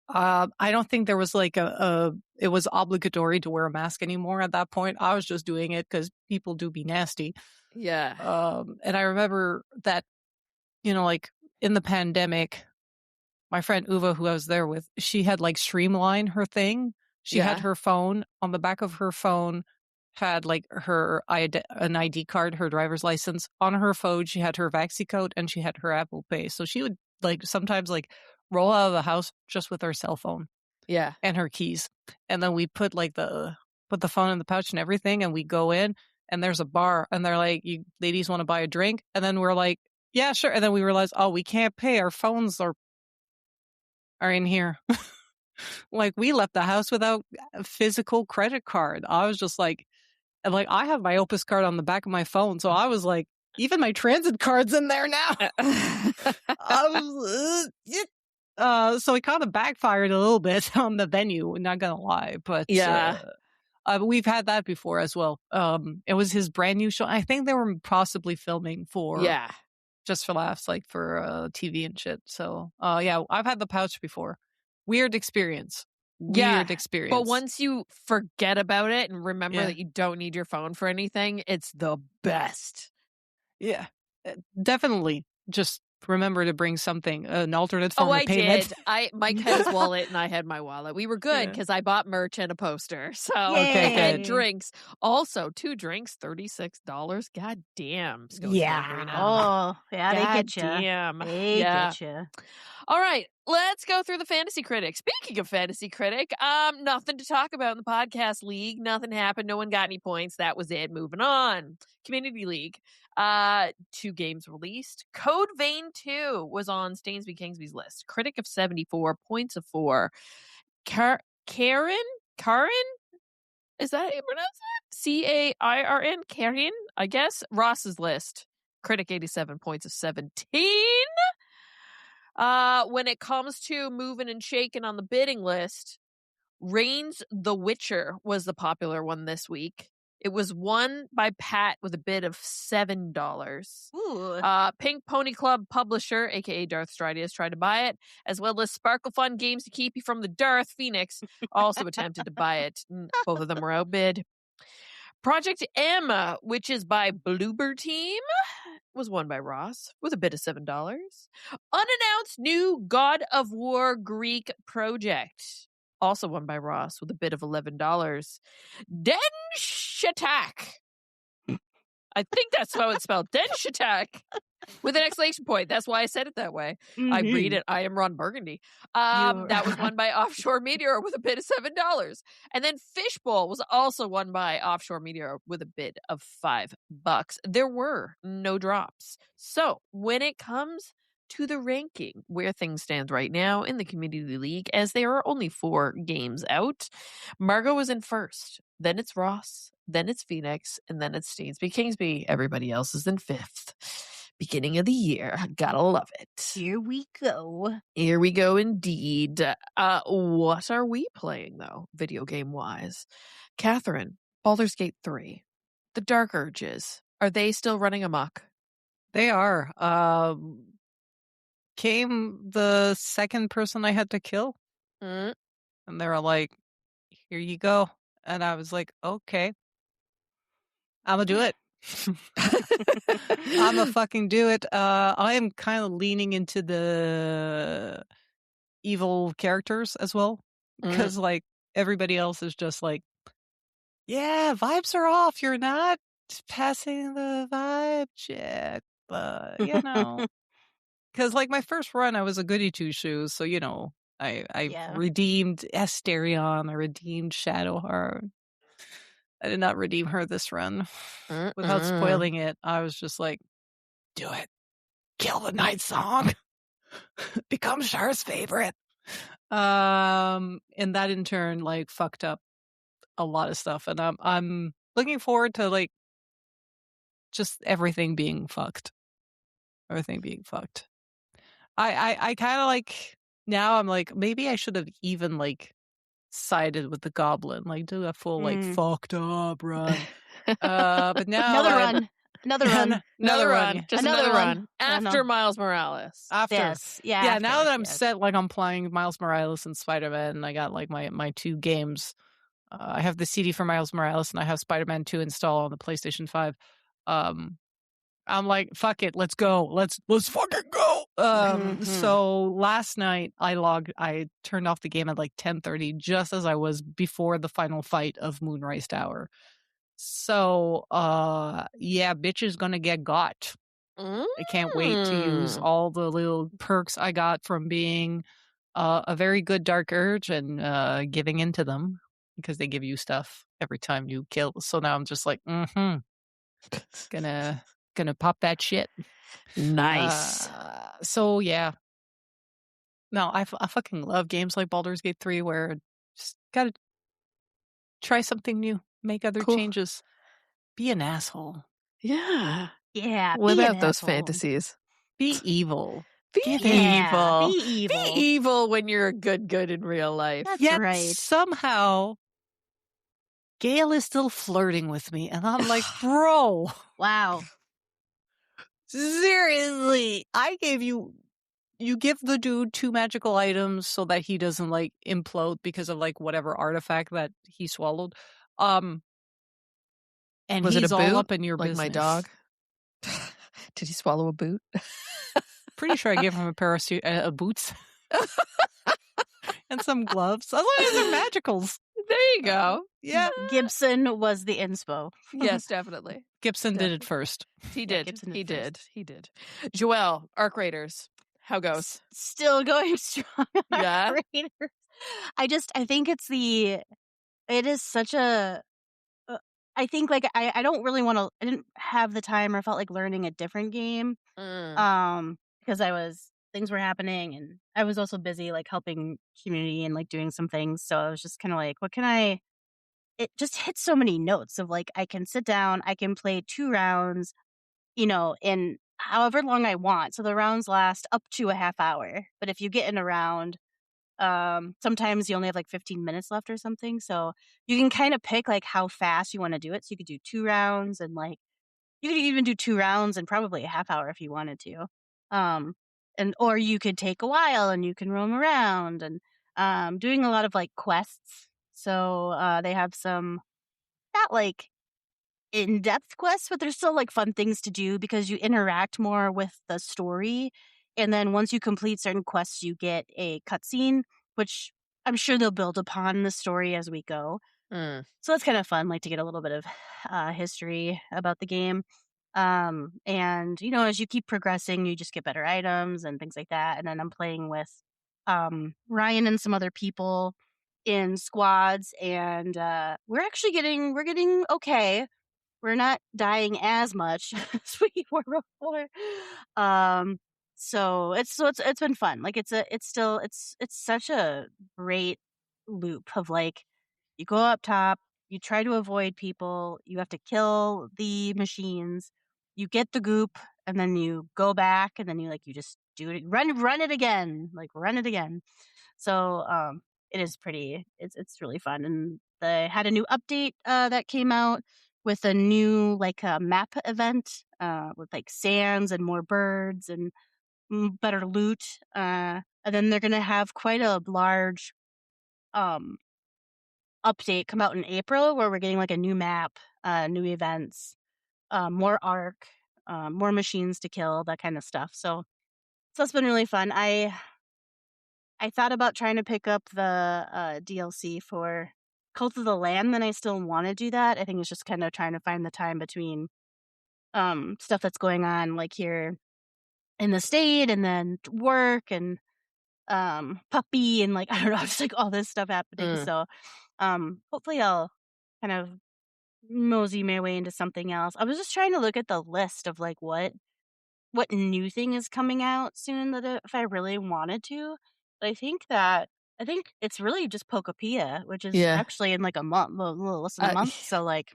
I don't think there was it was obligatory to wear a mask anymore at that point. I was just doing it because people do be nasty. Yeah. And I remember that, in the pandemic, my friend Uva, who I was there with, she had Streamline her thing. She had her phone on the back of her phone. Had an ID card, her driver's license. On her phone, she had her Vaxi code and she had her Apple Pay. So she would sometimes roll out of the house just with her cell phone. Yeah. And her keys. And then we put the phone in the pouch and everything, and we go in and there's a bar and they're like, you ladies want to buy a drink? And then we're like, yeah, sure. And then we realized, oh, we can't pay. Our phones are in here. We left the house without a physical credit card. I was just and I have my Opus card on the back of my phone. So I was even my transit card's in there now. So it kind of backfired a little bit on the venue, not going to lie. But yeah, we've had that before as well. It was his brand new show. I think they were possibly filming for Just for Laughs, for TV and shit. So yeah, I've had the pouch before. Weird experience. But once you forget about it and remember that you don't need your phone for anything, it's the best. Yeah, definitely. Just remember to bring something, an alternate form of payment. I did. Mike had his wallet and I had my wallet. We were good because I bought merch and a poster. So and drinks. Also, 2 drinks, $36. God damn. Oh, yeah, they get you. Damn. They get you. All right, let's go through the Fantasy Critic. Speaking of Fantasy Critic, nothing to talk about in the podcast league. Nothing happened. No one got any points. That was it. Moving on. Community League. 2 games released. Code Vein 2 was on Stainsby Kingsby's list. Critic of 74, points of 4. Karen? Is that how you pronounce it? Cairn? Karen, I guess. Ross's list. Critic 87, points of 17. When it comes to moving and shaking on the bidding list, Reigns The Witcher was the popular one this week. It was won by Pat with a bid of $7. Ooh. Pink Pony Club publisher, aka Darth Stridius, tried to buy it, as well as Sparkle Fun Games to Keep You from the Darth Phoenix also attempted to buy it. Both of them were outbid. Project M, which is by Bloober Team, was won by Ross with a bid of $7. Unannounced new God of War Greek project, also won by Ross with a bid of $11. Denshatak. I think that's how it's spelled. Denshatak. With an exclamation point. That's why I said it that way. Mm-hmm. I read it. I am Ron Burgundy. That was won by Offshore Meteor with a bid of $7. And then Fishbowl was also won by Offshore Meteor with a bid of $5. There were no drops. So when it comes to the ranking, where things stand right now in the Community League, as there are only 4 games out, Margot is in first. Then it's Ross. Then it's Phoenix. And then it's Stainsby Kingsby. Everybody else is in 5th. Beginning of the year. Gotta love it. Here we go. Here we go indeed. What are we playing, though, video game-wise? Catherine, Baldur's Gate 3. The Dark Urges. Are they still running amok? They are. Came the second person I had to kill. Mm. And they were like, here you go. And I was like, okay. I'm gonna do it. I'm gonna fucking do it. I am kind of leaning into the evil characters as well. Because, like, everybody else is just like, yeah, vibes are off. You're not passing the vibe check. But, you know. Because, like, my first run, I was a goody two-shoes. So, you know, I redeemed Asterion. I redeemed Shadowheart. I did not redeem her this run. Without spoiling it, I was just like, do it. Kill the Night Song. Become Char's favorite. And that in turn, like, fucked up a lot of stuff. And I'm looking forward to, like, just everything being fucked. Everything being fucked. I kind of, like, now I'm like, maybe I should have even, like, sided with the goblin, like do a full like fucked up run. But now another run just another run after Miles Morales. After now that I'm set, like I'm playing Miles Morales and Spider-Man, and I got like my 2 games. I have the CD for Miles Morales and I have Spider-Man 2 installed on the PlayStation 5. I'm like, fuck it, let's go. Let's fucking go. So last night I turned off the game at like 10:30, just as I was before the final fight of Moonrise Tower. So bitch is gonna get got. I can't wait to use all the little perks I got from being a very good Dark Urge and giving into them, because they give you stuff every time you kill. So now I'm just like, gonna pop that shit. Nice. So yeah. No, I fucking love games like Baldur's Gate 3, where just gotta try something new, make other changes, be an asshole. Yeah. Live out those fantasies. Be evil. Be evil when you're a good in real life. That's Yet right. Somehow Gale is still flirting with me, and I'm like, bro. Wow. Seriously, you give the dude 2 magical items so that he doesn't like implode because of like whatever artifact that he swallowed. And was he's it a all boot? Up in your like business. My dog. Did he swallow a boot? Pretty sure I gave him a pair of boots and some gloves. As long as they're magicals. There you go. Yeah. Gibson was the inspo. Yes, definitely. Gibson did it first. He Yeah, did. Gibson did He it did. He did. Joelle, Arc Raiders. How goes? Still going strong. Yeah. Raiders. I think it is such a, I think like I don't really want to, I didn't have the time or felt like learning a different game. Because things were happening and I was also busy like helping community and like doing some things. So I was just kind of like, it just hits so many notes of like, I can sit down, I can play 2 rounds, in however long I want. So the rounds last up to a half hour. But if you get in a round, sometimes you only have like 15 minutes left or something. So you can kind of pick like how fast you want to do it. So you could do 2 rounds and like, you could even do 2 rounds and probably a half hour if you wanted to. Or you could take a while and you can roam around and doing a lot of like quests. So they have some not like in-depth quests, but there's still like fun things to do because you interact more with the story. And then once you complete certain quests, you get a cutscene, which I'm sure they'll build upon the story as we go. So that's kind of fun, like to get a little bit of history about the game. And as you keep progressing, you just get better items and things like that. And then I'm playing with Ryan and some other people in squads, and we're getting okay. We're not dying as much as we were before. So it's been fun. Like it's such a great loop of like, you go up top, you try to avoid people, you have to kill the machines, you get the goop, and then you go back, and then you just do it, run it again, like run it again. So it is it's really fun, and they had a new update that came out with a new like map event with like sands and more birds and better loot. And then they're gonna have quite a large update come out in April where we're getting like a new map, new events, more arc, more machines to kill, that kind of stuff. So it's been really fun. I thought about trying to pick up the DLC for Cult of the Land, then I still want to do that. I think it's just kind of trying to find the time between stuff that's going on like here in the state and then work and puppy and like I don't know, just like all this stuff happening. So hopefully I'll kind of mosey my way into something else. I was just trying to look at the list of like what new thing is coming out soon that if I really wanted to. But I think it's really just Pokopia, which is actually in like a month, a little less than a month. So like,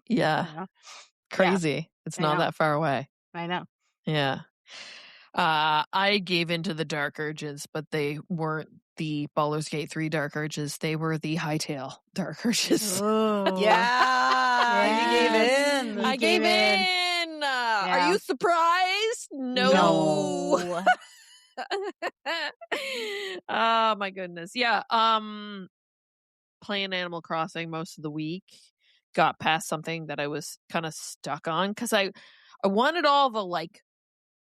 crazy. Yeah, it's not that far away. I know. Yeah. I gave into the Dark Urges, but they weren't the Baldur's Gate 3 Dark Urges. They were the Hytale Dark Urges. Oh. Yeah. Yes. You gave in. I gave in. Are you surprised? No. Oh my goodness. Yeah. Playing Animal Crossing most of the week. Got past something that I was kind of stuck on because I wanted all the like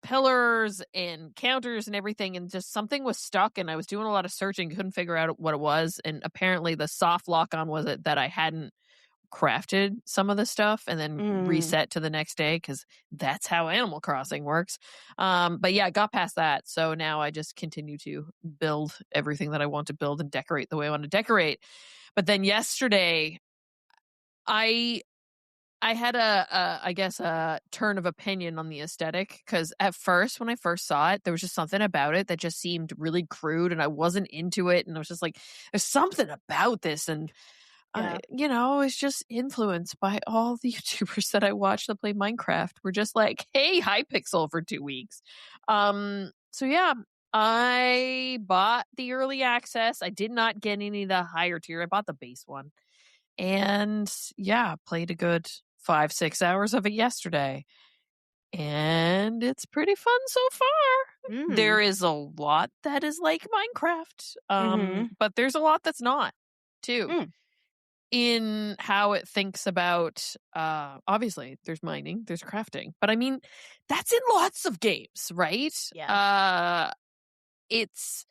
pillars and counters and everything, and just something was stuck, and I was doing a lot of searching, couldn't figure out what it was, and apparently the soft lock on was it that I hadn't crafted some of the stuff and then reset to the next day, because that's how Animal Crossing works. But yeah, I got past that, so now I just continue to build everything that I want to build and decorate the way I want to decorate. But then yesterday I had a turn of opinion on the aesthetic, because at first, when I first saw it, there was just something about it that just seemed really crude, and I wasn't into it, and I was just like, there's something about this, and I was just influenced by all the YouTubers that I watched that play Minecraft. We're just like, hey, Hypixel for 2 weeks. So yeah, I bought the early access. I did not get any of the higher tier. I bought the base one. And yeah, played a good 5-6 hours of it yesterday. And it's pretty fun so far. There is a lot that is like Minecraft. But there's a lot that's not, too. in how it thinks about, obviously, there's mining, there's crafting. But I mean, that's in lots of games, right? Yeah. It's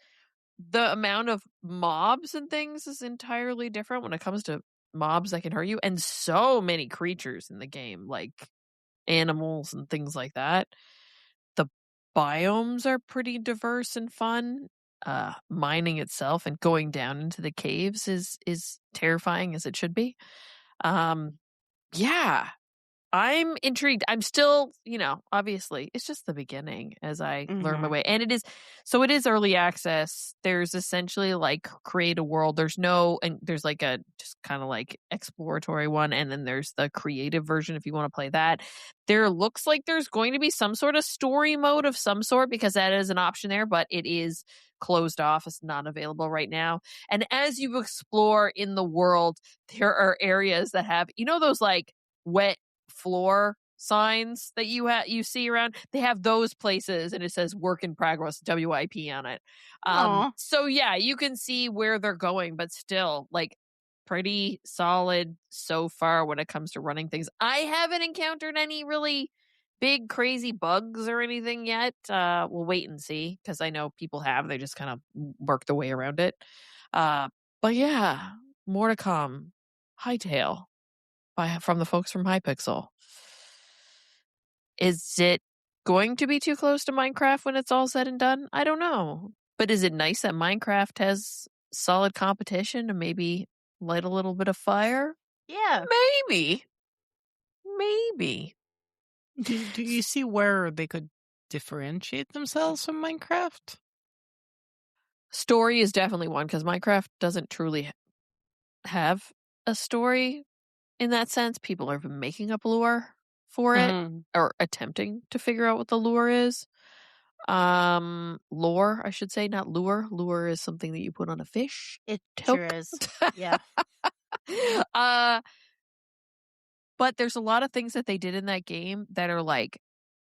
the amount of mobs and things is entirely different when it comes to mobs that can hurt you. And so many creatures in the game, like animals and things like that. The biomes are pretty diverse and fun. Mining itself and going down into the caves is terrifying, as it should be. Yeah, I'm intrigued. I'm still, obviously, it's just the beginning as I learn my way. And it is early access. There's essentially like create a world. There's like a just kind of like exploratory one. And then there's the creative version if you want to play that. There looks like there's going to be some sort of story mode of some sort because that is an option there, but it is closed off. It's not available right now. And as you explore in the world, there are areas that have, those like wet floor signs that you see around. They have those places and it says work in progress WIP on it. So yeah, you can see where they're going, but still like pretty solid so far when it comes to running things. I haven't encountered any really big crazy bugs or anything yet. We'll wait and see because I know people have. They just kind of work their way around it. But yeah, more to come. Hytale from the folks from Hypixel. Is it going to be too close to Minecraft when it's all said and done? I don't know. But is it nice that Minecraft has solid competition to maybe light a little bit of fire? Yeah. Maybe. Do you see where they could differentiate themselves from Minecraft? Story is definitely one because Minecraft doesn't truly have a story in that sense. People are making up lore for it or attempting to figure out what the lore is. Lore, I should say, not lure. Lure is something that you put on a fish. It sure is. Yeah. But there's a lot of things that they did in that game that are like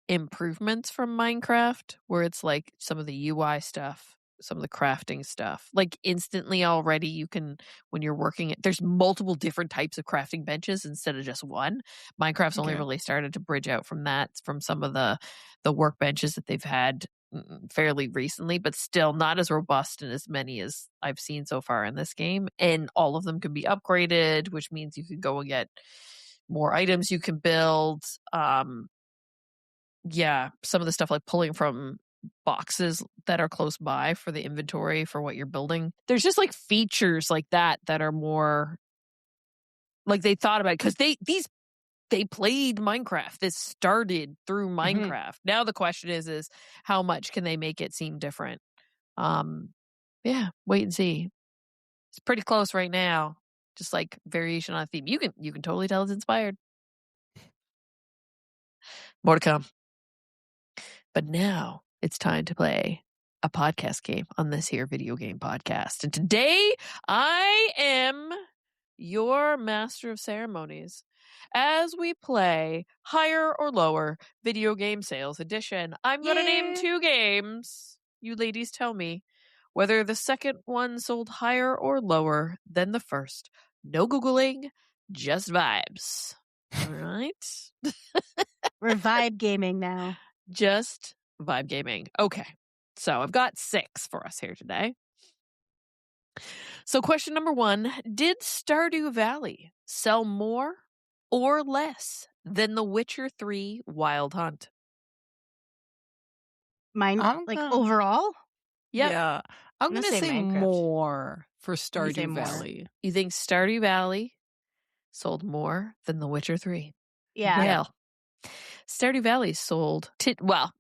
improvements from Minecraft, where it's like some of the UI stuff, some of the crafting stuff. Like instantly already you can, when you're working it, there's multiple different types of crafting benches instead of just one. Minecraft's only really started to bridge out from that, from some of the workbenches that they've had fairly recently, but still not as robust and as many as I've seen so far in this game. And all of them can be upgraded, which means you can go and get more items you can build. Yeah, some of the stuff like pulling from boxes that are close by for the inventory for what you're building. There's just like features like that are more like they thought about it because they played Minecraft. This started through Minecraft. Now the question is how much can they make it seem different? Yeah, wait and see. It's pretty close right now. Just like variation on a theme. You can totally tell it's inspired. More to come. But now it's time to play a podcast game on this here video game podcast. And today I am your master of ceremonies as we play Higher or Lower Video Game Sales Edition. I'm going to name 2 games. You ladies tell me whether the second one sold higher or lower than the first. No Googling, just vibes. All right. We're vibe gaming now. Just vibe gaming. Okay. So I've got 6 for us here today. So question number 1, did Stardew Valley sell more or less than The Witcher 3 Wild Hunt? Mine, overall? Yep. Yeah. I'm going to say more for Stardew Valley. You think Stardew Valley sold more than The Witcher 3? Yeah. Well, Stardew Valley sold,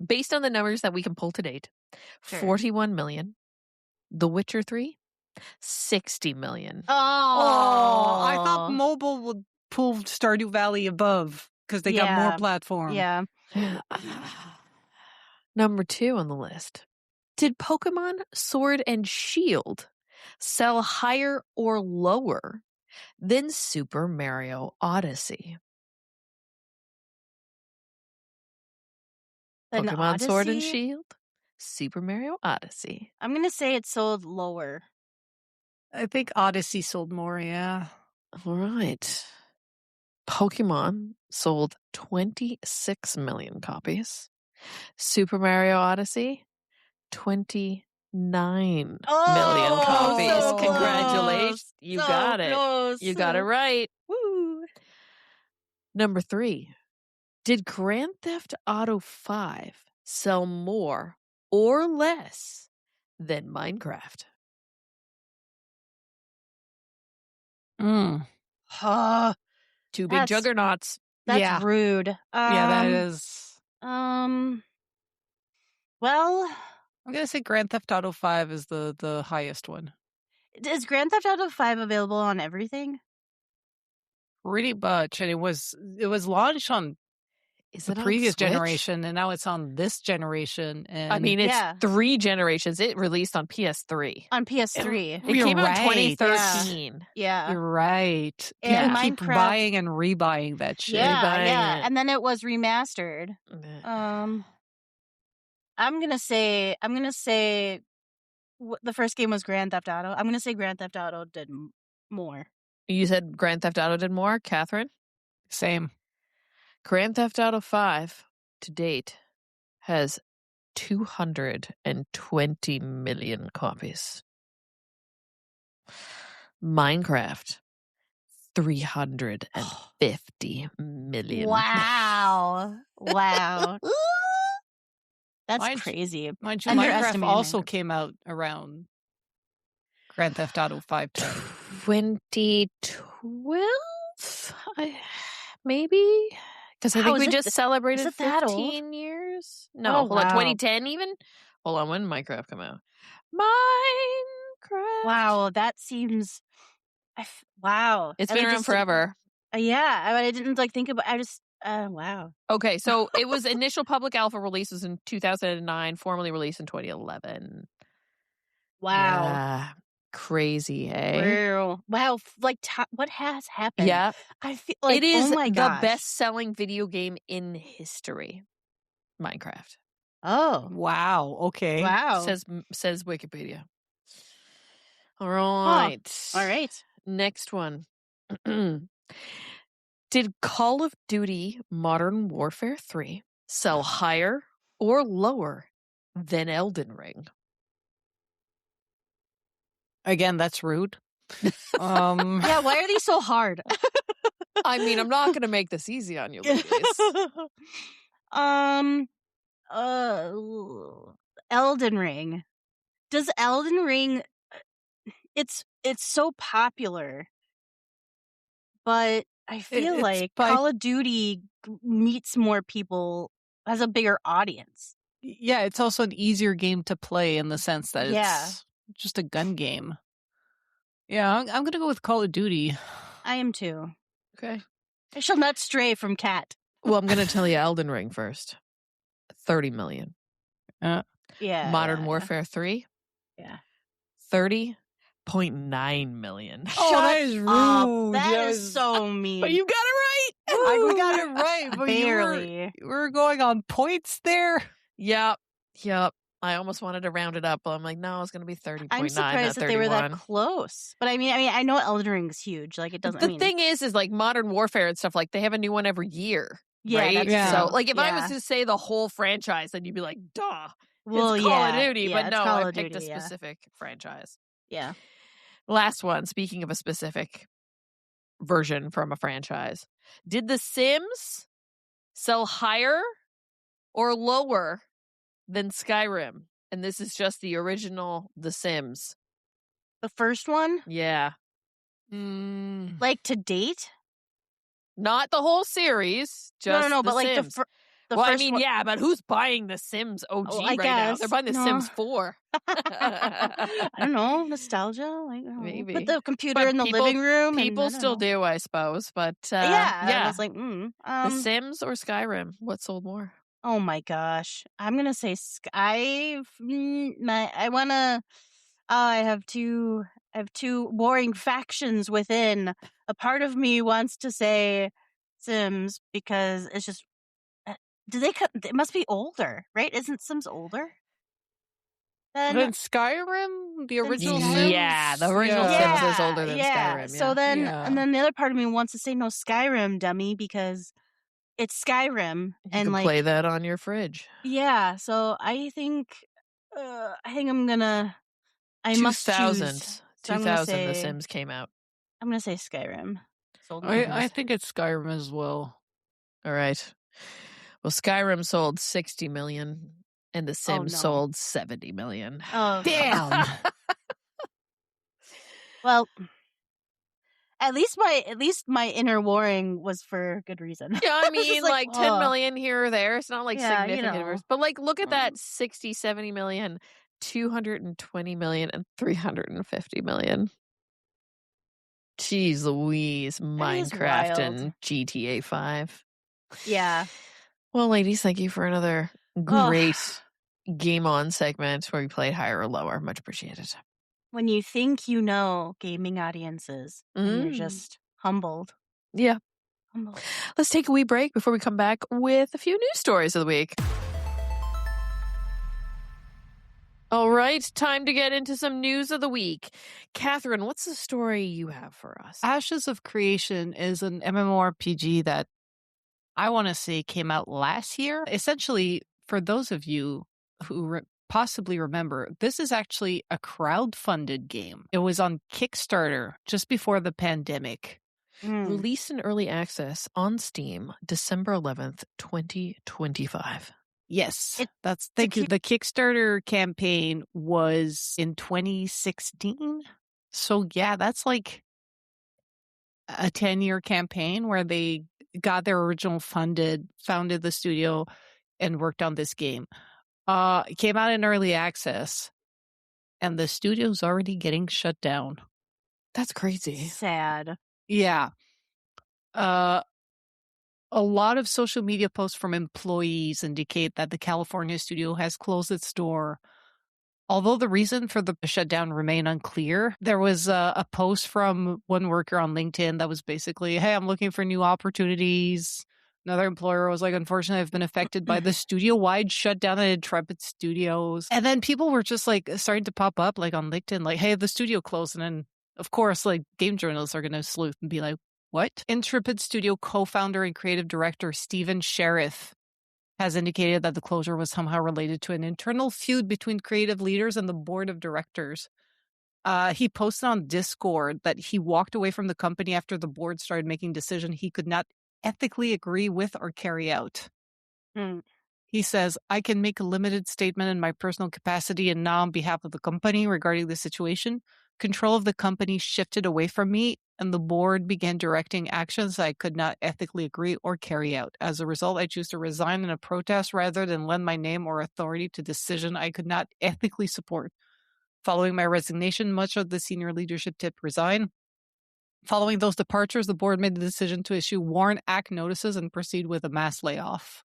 based on the numbers that we can pull to date, 41 million. The Witcher 3, 60 million. Oh, I thought mobile would pull Stardew Valley above because they got more platform. Yeah. Number 2 on the list. Did Pokemon Sword and Shield sell higher or lower than Super Mario Odyssey? Pokemon Sword and Shield, Super Mario Odyssey. I'm going to say it sold lower. I think Odyssey sold more, yeah. All right. Pokemon sold 26 million copies. Super Mario Odyssey, 29 million copies. so Congratulations. You so got it. close. You got it right. Woo. Number 3. Did Grand Theft Auto 5 sell more or less than Minecraft? Two big juggernauts. That's rude. Yeah, that is. Well, I'm gonna say Grand Theft Auto 5 is the highest one. is Grand Theft Auto 5 available on everything? Pretty much, and it was launched on the previous generation, and now it's on this generation. And I mean, it's 3 generations. It released on PS3. On PS3. It came out in 2013. Yeah. You're right. And People keep buying and rebuying that shit. Yeah. And then it was remastered. I'm gonna say the first game was Grand Theft Auto. I'm gonna say Grand Theft Auto did more. You said Grand Theft Auto did more, Catherine? Same. Grand Theft Auto 5 to date has 220 million copies. Minecraft, 350 million. Wow. That's crazy. Mind you, Minecraft also came out around Grand Theft Auto 5 time. 2012? Maybe? Because I think we just celebrated 15 years. No, hold on, 2010 even? Hold on, when did Minecraft come out? Minecraft. Wow, that seems... wow. It's been around forever. Yeah, I didn't think about... wow. Okay, so it was initial public alpha release was in 2009, formally released in 2011. Wow. Yeah. Crazy, eh? Wow. What has happened? Yeah. I feel like it is the best-selling video game in history. Minecraft. Oh. Wow. Okay. Wow. Says Wikipedia. All right. All right. Next one. Did Call of Duty Modern Warfare 3 sell higher or lower than Elden Ring? Again, that's rude. Yeah, why are these so hard? I mean, I'm not going to make this easy on you, ladies. Elden Ring. Does Elden Ring... It's so popular, but I feel like Call of Duty meets more people, has a bigger audience. Yeah, it's also an easier game to play in the sense that it's just a gun game. Yeah, I'm going to go with Call of Duty. I am too. Okay. I shall not stray from Cat. Well, I'm going to tell you Elden Ring first. 30 million. Yeah. Modern Warfare 3? Yeah. 30.9 million. That is rude. That is so mean. But you got it right. I got it right. But barely. We're going on points there. Yep. I almost wanted to round it up, but I'm like, no, it's going to be 30.9. I'm surprised that they were that close. But I mean, I know Elden Ring's huge. Like, it doesn't. The thing is like Modern Warfare and stuff. Like, they have a new one every year. Yeah. Right? That's so, like, if I was to say the whole franchise, then you'd be like, duh. Well, it's Call of Duty. But no, Call I of picked Duty, a specific franchise. Yeah. Last one. Speaking of a specific version from a franchise, did The Sims sell higher or lower than Skyrim? And this is just the original The Sims. The first one? Yeah. Like to date? Not the whole series. Just no, but The like Sims. the well, first I mean, one... yeah, but who's buying The Sims OG I guess. now? They're buying The Sims 4. I don't know. Nostalgia? Like, maybe. Put the computer in the living room. People still do, I suppose. But I was like, The Sims or Skyrim? What sold more? Oh my gosh. I'm going to say I have two warring factions within. A part of me wants to say Sims because it's just it must be older, right? Isn't Sims older? Then Skyrim, the original Sims? Yeah, the original Sims is older than Skyrim. So then, and then the other part of me wants to say no Skyrim, dummy, because it's Skyrim. You and can play that on your fridge. Yeah, so I think I'm gonna. I must choose. 2000, The Sims came out. I'm gonna say Skyrim. I think it's Skyrim as well. All right. Well, Skyrim sold 60 million, and The Sims sold 70 million. Oh, damn! Well, at least my inner warring was for good reason. Yeah, I mean, like 10 million here or there. It's not like significant. But like, look at that 60, 70 million, 220 million, and 350 million. Jeez Louise, Minecraft and GTA 5. Yeah. Well, ladies, thank you for another great Game On segment where we played higher or lower. Much appreciated. When you think you know gaming audiences, and you're just humbled. Yeah. Humbled. Let's take a wee break before we come back with a few news stories of the week. All right, time to get into some news of the week. Catherine, what's the story you have for us? Ashes of Creation is an MMORPG that I want to say came out last year. Essentially, for those of you who possibly remember, this is actually a crowd-funded game. It was on Kickstarter just before the pandemic. Released in early access on Steam, December 11th, 2025. Yes, thank you. The Kickstarter campaign was in 2016. So yeah, that's like a 10-year campaign where they got their original founded the studio and worked on this game. It came out in early access and the studio's already getting shut down. That's crazy. Sad. Yeah. A lot of social media posts from employees indicate that the California studio has closed its door. Although the reason for the shutdown remain unclear, there was a post from one worker on LinkedIn that was basically, hey, I'm looking for new opportunities. Another employer was like, unfortunately, I've been affected by the studio-wide shutdown at Intrepid Studios. And then people were just like starting to pop up like on LinkedIn, like, hey, the studio closed. And then, of course, like game journalists are going to sleuth and be like, what? Intrepid Studio co-founder and creative director Stephen Sheriff has indicated that the closure was somehow related to an internal feud between creative leaders and the board of directors. He posted on Discord that he walked away from the company after the board started making decisions he could not ethically agree with or carry out. He says, I can make a limited statement in my personal capacity and now on behalf of the company regarding the situation. Control of the company shifted away from me, and the board began directing actions I could not ethically agree or carry out. As a result, I choose to resign in a protest rather than lend my name or authority to decision I could not ethically support. Following my resignation, much of the senior leadership did resign. Following those departures, the board made the decision to issue WARN Act notices and proceed with a mass layoff.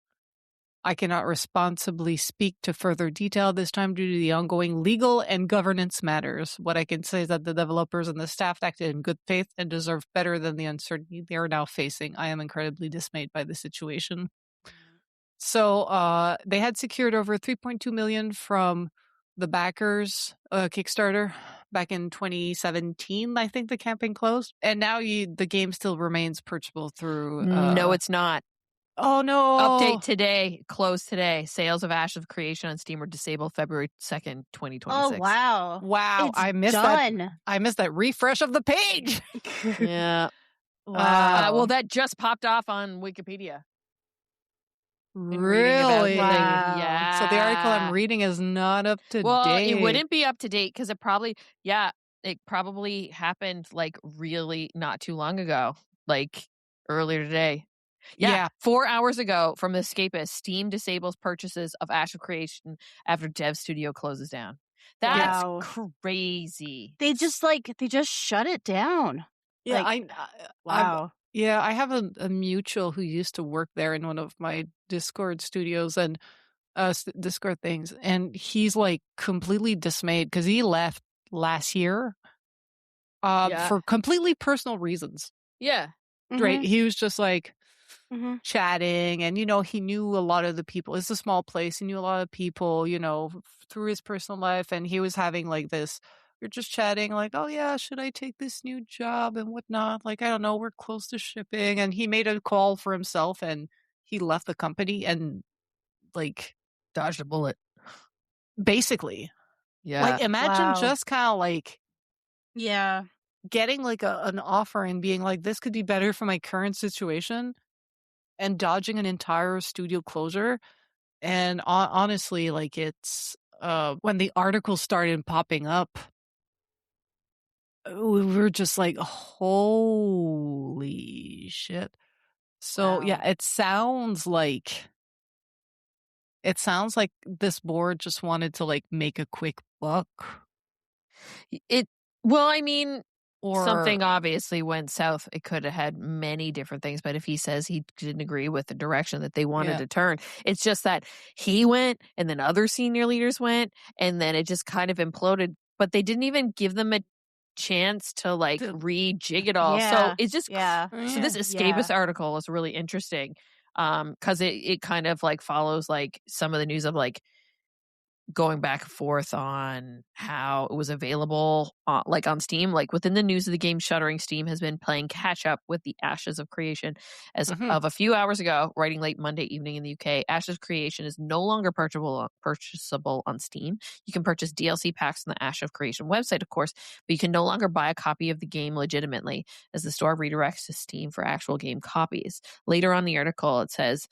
I cannot responsibly speak to further detail this time due to the ongoing legal and governance matters. What I can say is that the developers and the staff acted in good faith and deserve better than the uncertainty they are now facing. I am incredibly dismayed by the situation. So they had secured over $3.2 million from the backers Kickstarter back in 2017. I think the campaign closed. And now the game still remains purchasable through... No, it's not. Oh, no. Update today. Close today. Sales of Ashes of Creation on Steam were disabled February 2nd, 2026. Oh, wow. Wow. It's I missed done. that. I missed that refresh of the page. Yeah. Wow. Well, that just popped off on Wikipedia. Really? Wow. Yeah. So the article I'm reading is not up to well, date. it wouldn't be up to date because it probably happened like really not too long ago, like earlier today. Yeah. 4 hours ago from Escapist, Steam disables purchases of Ash of Creation after Dev Studio closes down. That's crazy. They just shut it down. Yeah, wow. I have a mutual who used to work there in one of my Discord studios and Discord things, and he's like completely dismayed because he left last year for completely personal reasons. Yeah. Right. He was just like, chatting, and he knew a lot of the people. It's a small place. He knew a lot of people, through his personal life, and he was having like this. We're just chatting, like, oh yeah, should I take this new job and whatnot? Like, I don't know, we're close to shipping, and he made a call for himself, and he left the company and like dodged a bullet. Basically, yeah. Like, imagine just kind of like, getting like an offer and being like, this could be better for my current situation, and dodging an entire studio closure. And honestly, like, it's when the articles started popping up, we were just like, holy shit. So yeah, it sounds like this board just wanted to like make a quick buck. Well, I mean, something obviously went south. It could have had many different things, but if he says he didn't agree with the direction that they wanted to turn, it's just that he went and then other senior leaders went, and then it just kind of imploded, but they didn't even give them a chance to like rejig it all. So it's just, so this Escapist article is really interesting. Cause it kind of like follows like some of the news of like going back and forth on how it was available like on Steam. Like within the news of the game shuttering, Steam has been playing catch up with the Ashes of Creation. As of a few hours ago, writing late Monday evening in the UK, Ashes of Creation is no longer purchasable on Steam. You can purchase DLC packs on the Ashes of Creation website, of course, but you can no longer buy a copy of the game legitimately, as the store redirects to Steam for actual game copies. Later on the article, it says,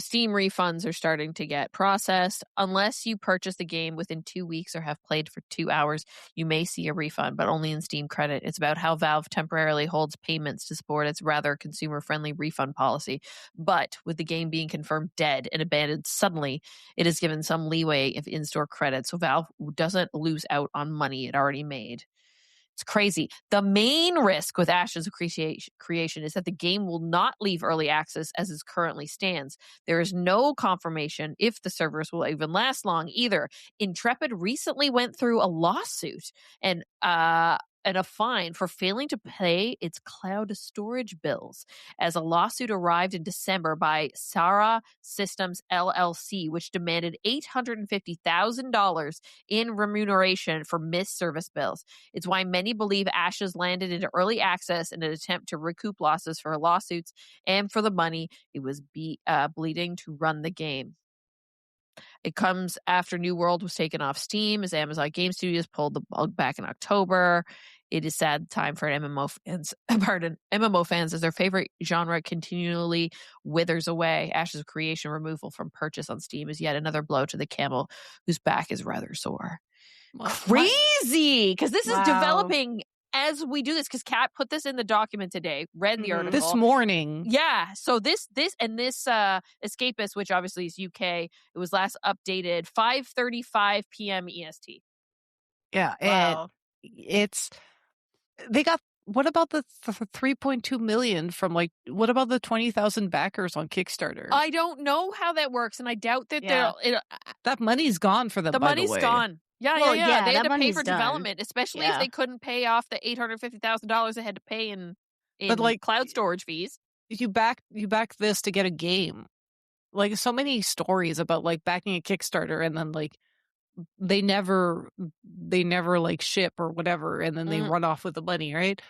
Steam refunds are starting to get processed. Unless you purchase the game within 2 weeks or have played for 2 hours, you may see a refund, but only in Steam credit. It's about how Valve temporarily holds payments to support its rather consumer-friendly refund policy. But with the game being confirmed dead and abandoned suddenly, it is given some leeway of in-store credit, so Valve doesn't lose out on money it already made. It's crazy. The main risk with Ashes of Creation is that the game will not leave early access as it currently stands. There is no confirmation if the servers will even last long either. Intrepid recently went through a lawsuit and a fine for failing to pay its cloud storage bills, as a lawsuit arrived in December by Sarah Systems LLC, which demanded $850,000 in remuneration for missed service bills. It's why many believe Ashes landed into early access in an attempt to recoup losses for lawsuits and for the money it was bleeding to run the game. It comes after New World was taken off Steam, as Amazon Game Studios pulled the plug back in October. It is sad time for MMO fans as their favorite genre continually withers away. Ashes of Creation removal from purchase on Steam is yet another blow to the camel whose back is rather sore. Crazy! Because this is developing as we do this, because Kat put this in the document today, read the article. This morning. Yeah. So this Escapist, which obviously is UK, it was last updated 5:35 p.m. EST. Yeah. Wow. They got, what about the 3.2 million from like, what about the 20,000 backers on Kickstarter? I don't know how that works, and I doubt that that money's gone for them. The money's gone. Yeah. They had to pay for development, especially if they couldn't pay off the $850,000 they had to pay in but like cloud storage fees. You back this to get a game. Like, so many stories about like backing a Kickstarter and then like they never like ship or whatever, and then they run off with the money, right?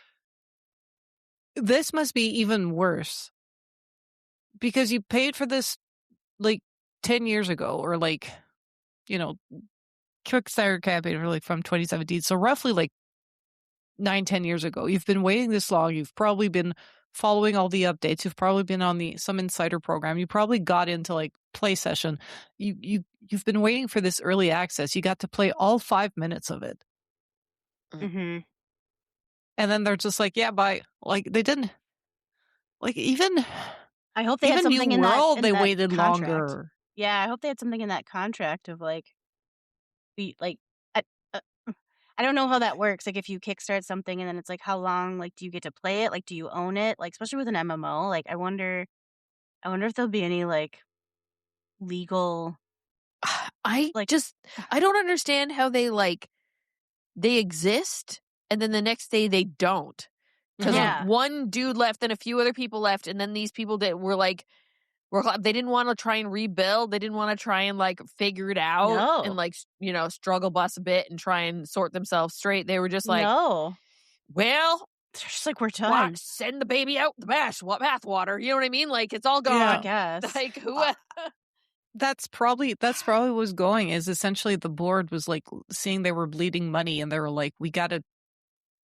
This must be even worse because you paid for this like 10 years ago, or like, Kickstarter campaign for like from 2017. So roughly like 9-10 years ago. You've been waiting this long. You've probably been following all the updates. You've probably been on some insider program. You probably got into like play session. You've been waiting for this early access. You got to play all 5 minutes of it. Mm-hmm. And then they're just like, yeah, bye. Like, they didn't, like, even I hope they had something in that they waited contract. longer. Yeah, I hope they had something in that contract of like, I don't know how that works. Like, if you kickstart something and then it's like, how long, like, do you get to play it? Like, do you own it? Like, especially with an MMO, like, I wonder if there'll be any like legal. I don't understand how they exist and then the next day they don't. Because Yeah. one dude left and a few other people left, and then these people that were like, they didn't want to try and rebuild. They didn't want to try and like figure it out and like, you know, struggle bus a bit and try and sort themselves straight. They were just like, well, they're just like, we're done. Send the baby out the bathwater. You know what I mean? Like, it's all gone. Yeah, I guess. Like, who? That's probably what was going, is essentially the board was like seeing they were bleeding money, and they were like, we gotta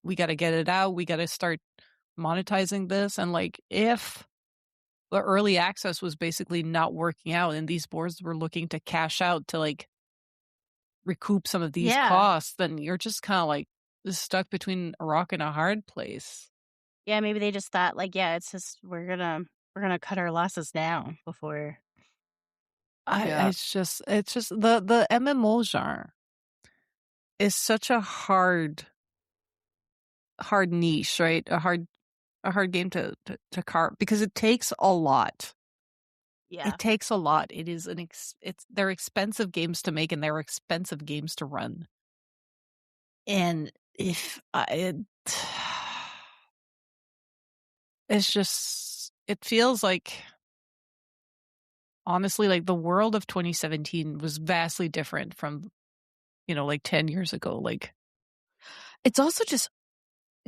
get it out. We gotta start monetizing this. And like, if the early access was basically not working out and these boards were looking to cash out to like recoup some of these costs, then you're just kind of like stuck between a rock and a hard place. Yeah, maybe they just thought like, it's just we're gonna cut our losses down before. It's just the MMO genre is such a hard niche, right? A hard game to carve, because it takes a lot. Yeah. It takes a lot. It is they're expensive games to make, and they're expensive games to run. And it's just, it feels like, honestly, like the world of 2017 was vastly different from, you know, like 10 years ago. Like, it's also just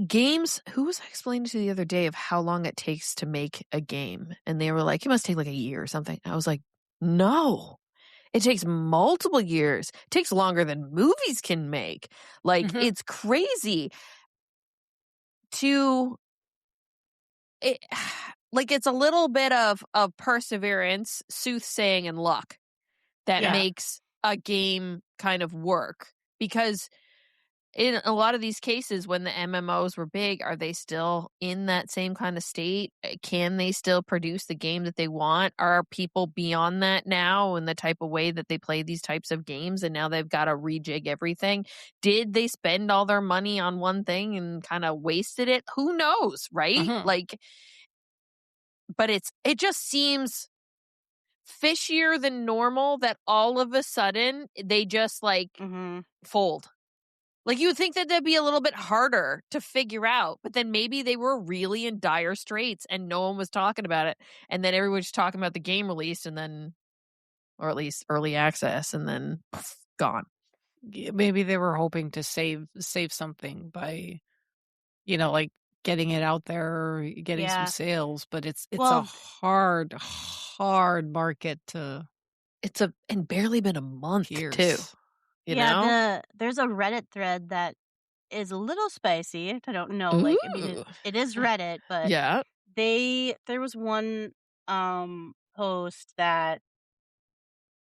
games. Who was I explaining to the other day of how long it takes to make a game? And they were like, it must take like a year or something. I was like, no, it takes multiple years. It takes longer than movies can make. Like, it's crazy like, it's a little bit of perseverance, soothsaying, and luck that makes a game kind of work. Because in a lot of these cases, when the MMOs were big, are they still in that same kind of state? Can they still produce the game that they want? Are people beyond that now in the type of way that they play these types of games, and now they've got to rejig everything? Did they spend all their money on one thing and kind of wasted it? Who knows, right? Like, but it just seems fishier than normal that all of a sudden they just like fold. Like, you would think that that'd be a little bit harder to figure out, but then maybe they were really in dire straits and no one was talking about it. And then everyone was talking about the game release, and then, or at least early access, and then gone. Maybe they were hoping to save something by, you know, like getting it out there, getting some sales, but it's a hard market to. And barely been a month too. You know? There's a Reddit thread that is a little spicy. I don't know, like, I mean, it is Reddit, but there was one post that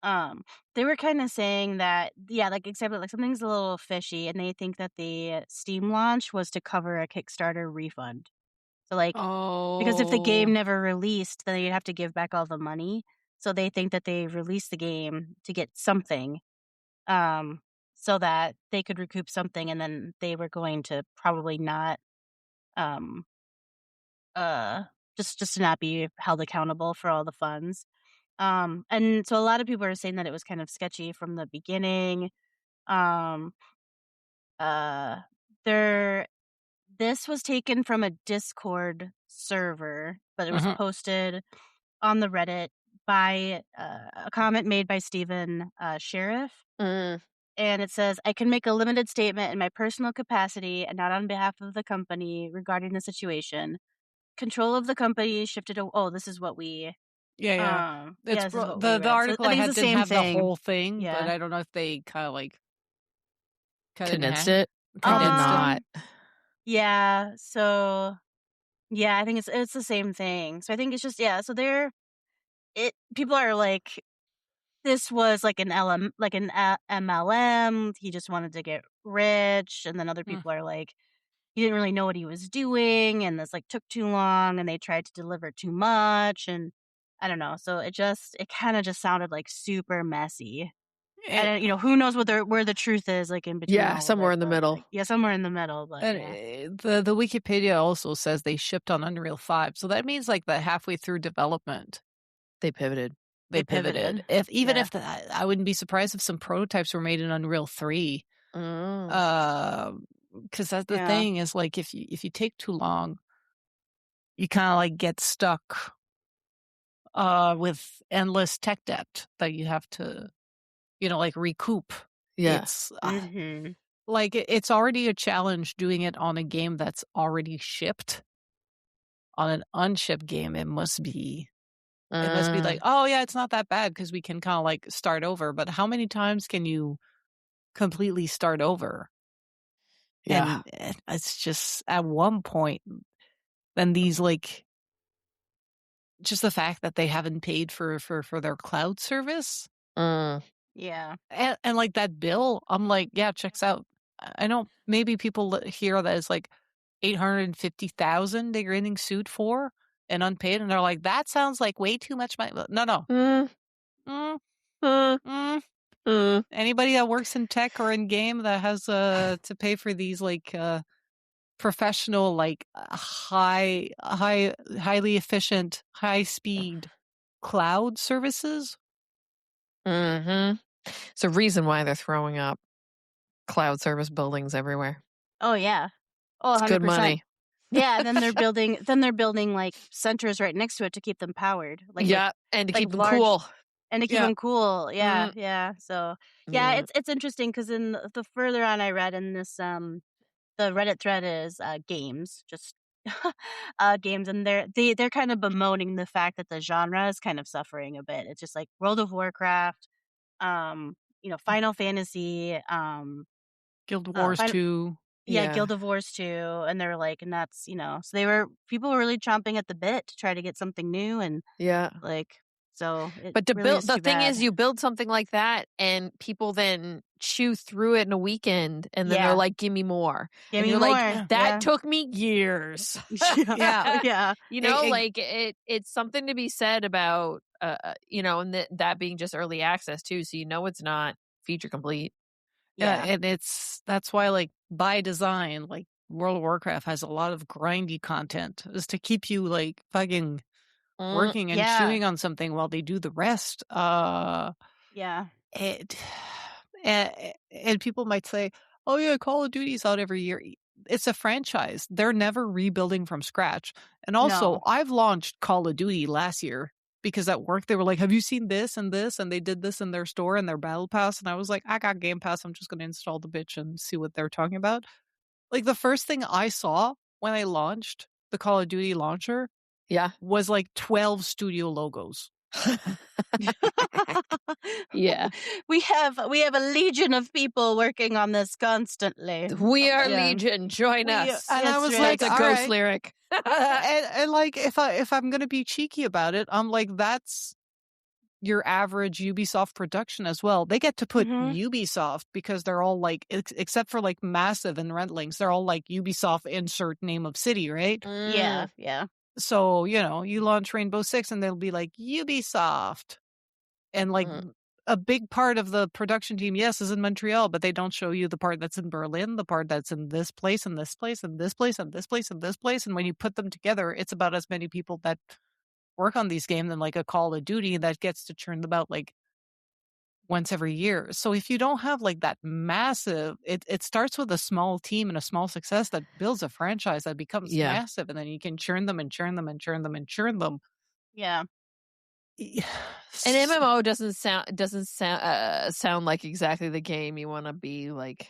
they were kind of saying that, like, except like something's a little fishy, and they think that the Steam launch was to cover a Kickstarter refund. So like, because if the game never released, then you'd have to give back all the money. So they think that they released the game to get something. So that they could recoup something, and then they were going to probably not, just to not be held accountable for all the funds. And so a lot of people are saying that it was kind of sketchy from the beginning. This was taken from a Discord server, but it was posted on the Reddit by a comment made by Stephen Sheriff. And it says, I can make a limited statement in my personal capacity and not on behalf of the company regarding the situation. Control of the company shifted. This is what we. The article I had didn't have the whole thing, but I don't know if they kind of like condensed it. Not. Yeah. So, I think it's the same thing. So I think it's just So people are like, this was like an MLM. He just wanted to get rich, and then other people are like, he didn't really know what he was doing, and this like took too long, and they tried to deliver too much, and I don't know. So it kind of just sounded like super messy. And you know, who knows where the truth is, like in between. Yeah, somewhere in the middle. Like, somewhere in the middle. But the Wikipedia also says they shipped on Unreal 5, so that means like that halfway through development, they pivoted. They pivoted. If I wouldn't be surprised if some prototypes were made in Unreal 3. Because that's the thing is, like, if you take too long, you kind of like get stuck with endless tech debt that you have to, like recoup. Yeah. It's like it's already a challenge doing it on a game that's already shipped. On an unshipped game, it must be like, oh yeah, it's not that bad because we can kind of like start over. But how many times can you completely start over? Yeah. And it's just at one point, then these like, just the fact that they haven't paid for their cloud service. Yeah. And like that bill, I'm like, yeah, checks out. I know maybe people hear that it's like $850,000 they're getting sued for and unpaid, and they're like, that sounds like way too much money. No. Anybody that works in tech or in game that has to pay for these like professional, like highly efficient, high speed cloud services. It's a reason why they're throwing up cloud service buildings everywhere. Oh yeah. Oh, 100%. It's good money. Yeah, and then they're building like centers right next to it to keep them powered. And to like keep them large, cool. And to keep them cool. Yeah, yeah. So it's interesting because in the further on I read in this the Reddit thread is games, just games, and they're kind of bemoaning the fact that the genre is kind of suffering a bit. It's just like World of Warcraft, Final Fantasy, Guild Wars 2. Yeah, Guild of Wars 2, and they're like, and that's, so people were really chomping at the bit to try to get something new, and so. But the thing is, you build something like that, and people then chew through it in a weekend, and then they're like, "Give me more." Give me more. Like, that took me years. Yeah. It's something to be said about, and that being just early access too, so it's not feature complete. Yeah, and that's why, like, by design, like, World of Warcraft has a lot of grindy content, is to keep you, like, fucking working and chewing on something while they do the rest. And people might say, oh yeah, Call of Duty's out every year. It's a franchise. They're never rebuilding from scratch. And also, I've launched Call of Duty last year. Because at work, they were like, have you seen this and this? And they did this in their store and their battle pass. And I was like, I got Game Pass. I'm just going to install the bitch and see what they're talking about. Like, the first thing I saw when I launched the Call of Duty launcher was like 12 studio logos. Yeah. We have a legion of people working on this constantly. We are legion. Join us. And I was like, a ghost lyric. and like, if I'm gonna be cheeky about it, I'm like, that's your average Ubisoft production as well. They get to put Ubisoft because they're all like, except for like Massive and Rentlinks, they're all like Ubisoft insert name of city, right? Yeah. So, you launch Rainbow Six and they'll be like Ubisoft. And like a big part of the production team, yes, is in Montreal, but they don't show you the part that's in Berlin, the part that's in this place and this place and this place and this place and this place. And when you put them together, it's about as many people that work on these games than like a Call of Duty that gets to churn them out like once every year. So if you don't have like that massive, it starts with a small team and a small success that builds a franchise that becomes massive, and then you can churn them and churn them and churn them and churn them. Yeah. An MMO doesn't sound like exactly the game you want to be like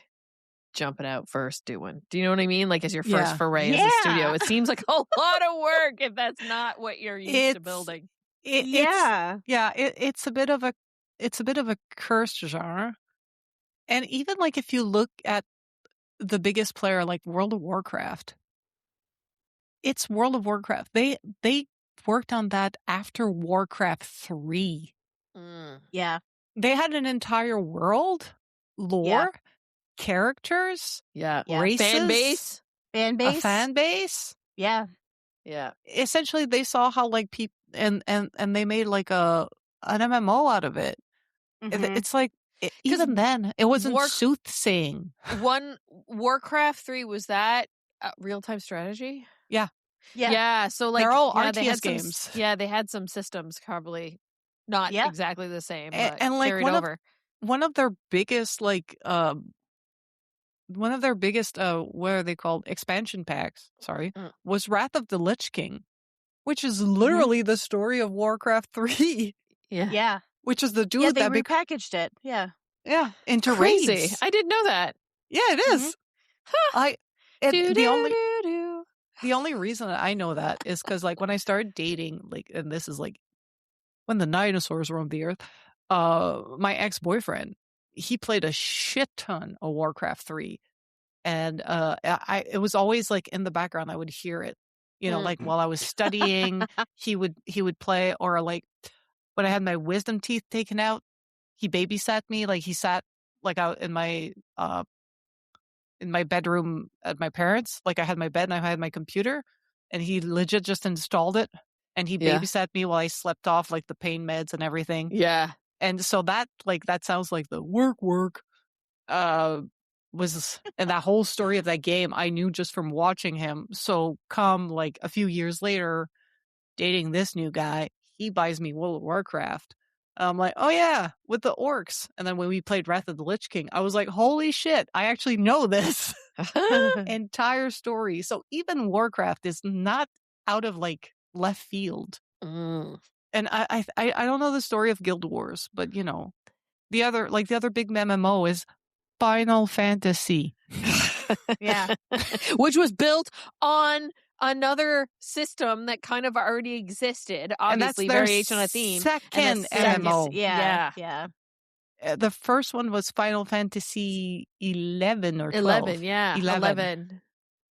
jumping out first doing. Do you know what I mean? Like as your first foray as a studio. It seems like a lot of work if that's not what you're used to building. It's a bit of a cursed genre. And even like if you look at the biggest player like World of Warcraft, it's World of Warcraft. They worked on that after Warcraft 3. Yeah. They had an entire world, lore, characters, races, fan base, a fan base. Yeah. Essentially, they saw how like people and they made like an MMO out of it. It's like even then it wasn't soothsaying. Warcraft 3 was that real-time strategy? Yeah. So like they're all RTS games. They had some systems probably not exactly the same, but and like carried over. One of their biggest what are they called, expansion packs? Sorry, was Wrath of the Lich King. which is literally the story of Warcraft 3. Yeah. Which is the dude Yeah, they that repackaged it. Yeah. Yeah, into Crazy. raids. I didn't know that. Yeah, it is. The only reason I know that is because, like, when I started dating, like, and this is like when the dinosaurs roamed the earth, my ex-boyfriend, he played a shit ton of Warcraft 3. And it was always like in the background, I would hear it, like while I was studying, he would play, or like when I had my wisdom teeth taken out, he babysat me. Like he sat like out in my bedroom at my parents'. Like I had my bed and I had my computer, and he legit just installed it, and he babysat me while I slept off like the pain meds and everything. Yeah. And so that sounds like the work was, and that whole story of that game I knew just from watching him. So come like a few years later, dating this new guy, he buys me World of Warcraft. I'm like, oh yeah, with the orcs. And then when we played Wrath of the Lich King, I was like, holy shit, I actually know this entire story. So even Warcraft is not out of like left field. And I don't know the story of Guild Wars, but the other big MMO is Final Fantasy. Yeah. Which was built on another system that kind of already existed. Obviously, variation on a theme. Second MMO. Yeah. The first one was Final Fantasy 11 or 12. 11, yeah. 11.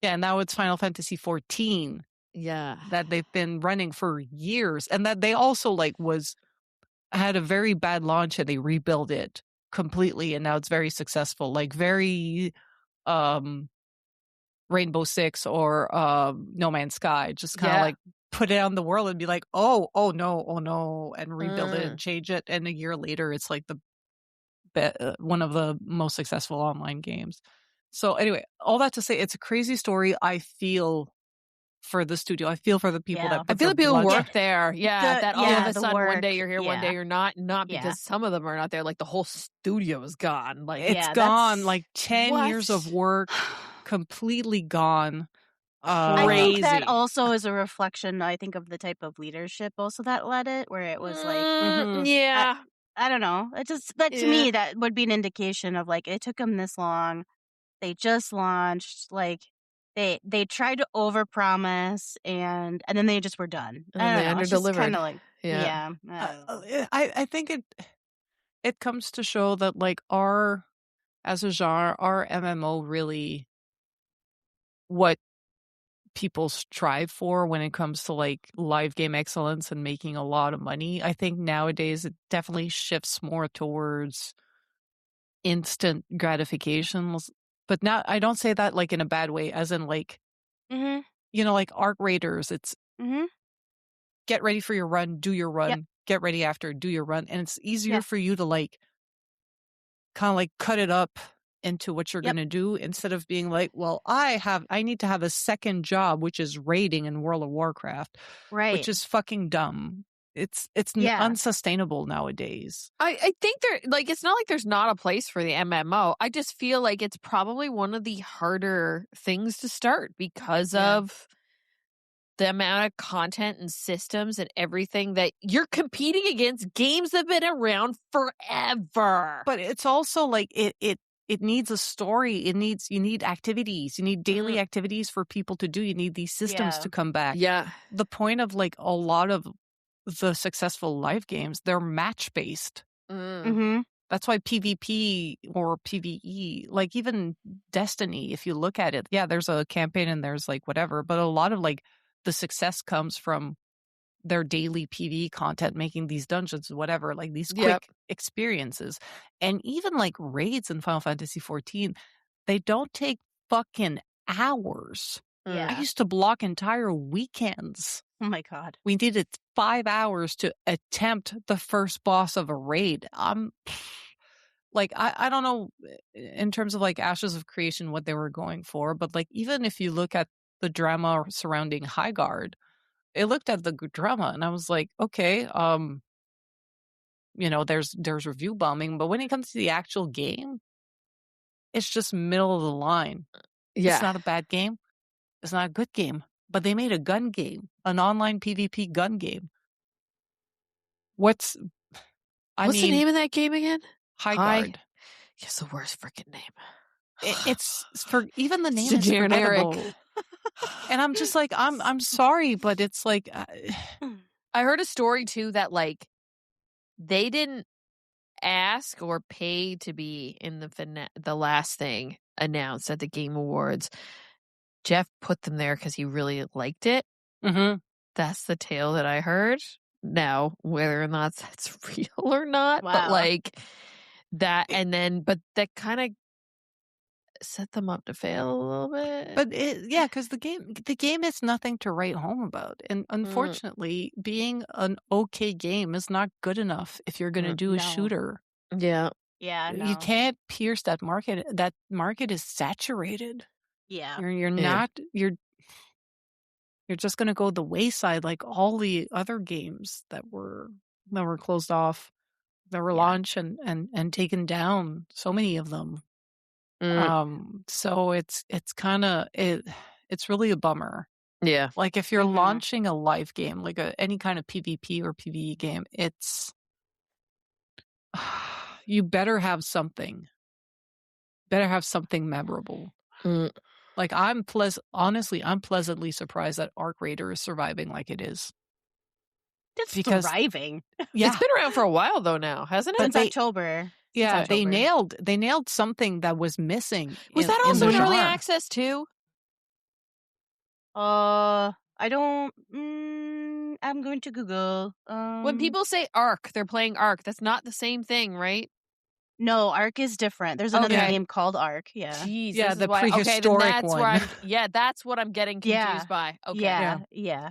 Yeah, now it's Final Fantasy 14. Yeah. That they've been running for years. And that they also had a very bad launch and they rebuilt it completely, and now it's very successful, like very Rainbow Six or No Man's Sky. Just kind of like put it on the world and be like, oh no, and rebuild it and change it, and a year later it's like one of the most successful online games. So anyway, all that to say, it's a crazy story. I feel for the studio. I feel for the people that I feel the people who work there. Yeah. That all of a sudden one day you're here, one day you're not. Not because some of them are not there. Like the whole studio is gone. Like it's gone. Like 10 years of work completely gone. I think that also is a reflection, I think, of the type of leadership also that led it, where it was like, I don't know. It just, but to me, that would be an indication of like, it took them this long. They just launched, like, they tried to overpromise, and then they just were done. And they underdelivered. Kind of like, I think it comes to show that like as a genre, our MMO really what people strive for when it comes to like live game excellence and making a lot of money. I think nowadays it definitely shifts more towards instant gratification. But now I don't say that like in a bad way, as in like, like Arc Raiders, it's get ready for your run, do your run, get ready after, do your run. And it's easier for you to like kind of like cut it up into what you're going to do, instead of being like, well, I need to have a second job, which is raiding in World of Warcraft, which is fucking dumb. It's unsustainable nowadays. I think it's not like there's not a place for the MMO. I just feel like it's probably one of the harder things to start because of the amount of content and systems and everything that you're competing against games that have been around forever. But it's also like it needs a story. You need activities. You need daily activities for people to do. You need these systems to come back. Yeah. The point of like a lot of the successful live games, they're match based. That's why PvP or PvE, like even Destiny, if you look at it, there's a campaign and there's like whatever, but a lot of like the success comes from their daily PvE content, making these dungeons, whatever, like these quick experiences. And even like raids in Final Fantasy 14, they don't take fucking hours. I used to block entire weekends. Oh my God. We needed 5 hours to attempt the first boss of a raid. Like, I don't know in terms of like Ashes of Creation what they were going for, but like even if you look at the drama surrounding Highguard, I looked at the drama and I was like, okay, there's review bombing, but when it comes to the actual game, it's just middle of the line. It's not a bad game. It's not a good game. but they made a gun game, an online PvP gun game. What's the name of that game again? Highguard. It's the worst freaking name. It's for even the name It's is generic. forgettable. And I'm just like, I'm sorry, but it's like I heard a story too that like they didn't ask or pay to be in the last thing announced at the Game Awards. Jeff put them there because he really liked it. Mm-hmm. That's the tale that I heard. Now, whether or not that's real or not, Wow. but like that, and then, but that kind of set them up to fail a little bit. But because the game is nothing to write home about, and unfortunately, being an okay game is not good enough if you're going to do a shooter. Yeah, no. You can't pierce that market. That market is saturated. Yeah, you're not. You're just going to go the wayside like all the other games that were closed off, that were launched and taken down. So many of them. So it's kind of it's really a bummer. Yeah. Like if you're launching a live game, like any kind of PvP or PvE game, it's you better have something. Better have something memorable. Like honestly, I'm pleasantly surprised that Arc Raider is surviving like it is. It's thriving. Yeah. It's been around for a while though now, hasn't it? Since October. Yeah, they nailed something that was missing. Was that also in early access too? I don't. I'm going to Google. When people say Arc, they're playing Arc. That's not the same thing, right? No, Arc is different. There's another game called Arc. Yeah. Jeez, yeah, the prehistoric one. That's what I'm getting confused by. Okay. Yeah.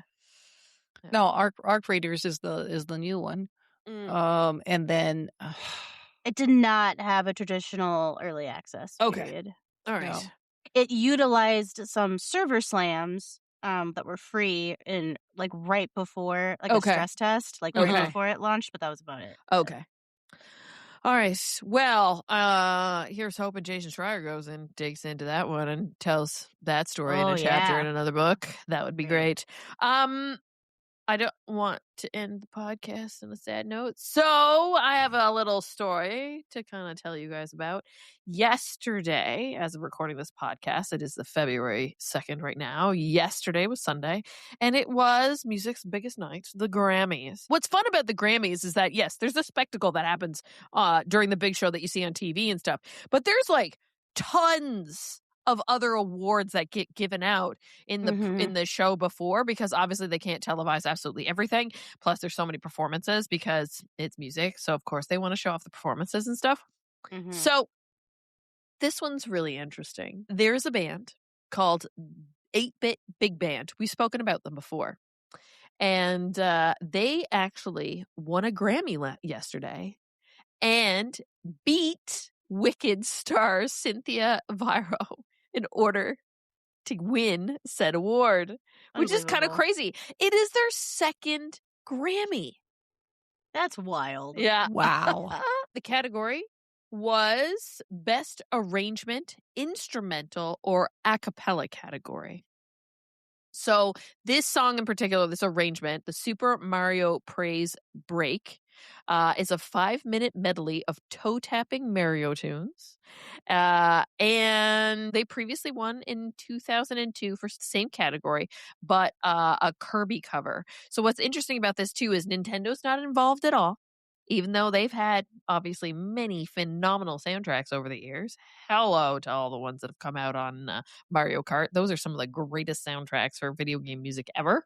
No, Arc Raiders is the new one. And then it did not have a traditional early access period. All right. No. It utilized some server slams that were free in like right before a stress test, like right before it launched, but that was about it. Okay. All right. Well, here's hoping Jason Schreier goes and digs into that one and tells that story in a chapter in another book. That would be great. I don't want to end the podcast on a sad note, so I have a little story to kind of tell you guys about. Yesterday, as of recording this podcast, it is the February 2nd right now. Yesterday was Sunday, and it was music's biggest night, the Grammys. What's fun about the Grammys is that, yes, there's a spectacle that happens during the big show that you see on TV and stuff, but there's like tons of other awards that get given out in the show before, because obviously they can't televise absolutely everything. Plus there's so many performances because it's music. So of course they want to show off the performances and stuff. So this one's really interesting. There's a band called 8-Bit Big Band. We've spoken about them before. And they actually won a Grammy yesterday and beat Wicked star Cynthia Vairo in order to win said award, which is kind of crazy. It is their second Grammy. That's wild. Yeah. Wow. The category was Best Arrangement, Instrumental, or A Cappella category. So this song in particular, this arrangement, the Super Mario Praise Break, is a 5-minute medley of toe-tapping Mario tunes. And they previously won in 2002 for the same category, but a Kirby cover. So what's interesting about this, too, is Nintendo's not involved at all, even though they've had, obviously, many phenomenal soundtracks over the years. Hello to all the ones that have come out on Mario Kart. Those are some of the greatest soundtracks for video game music ever.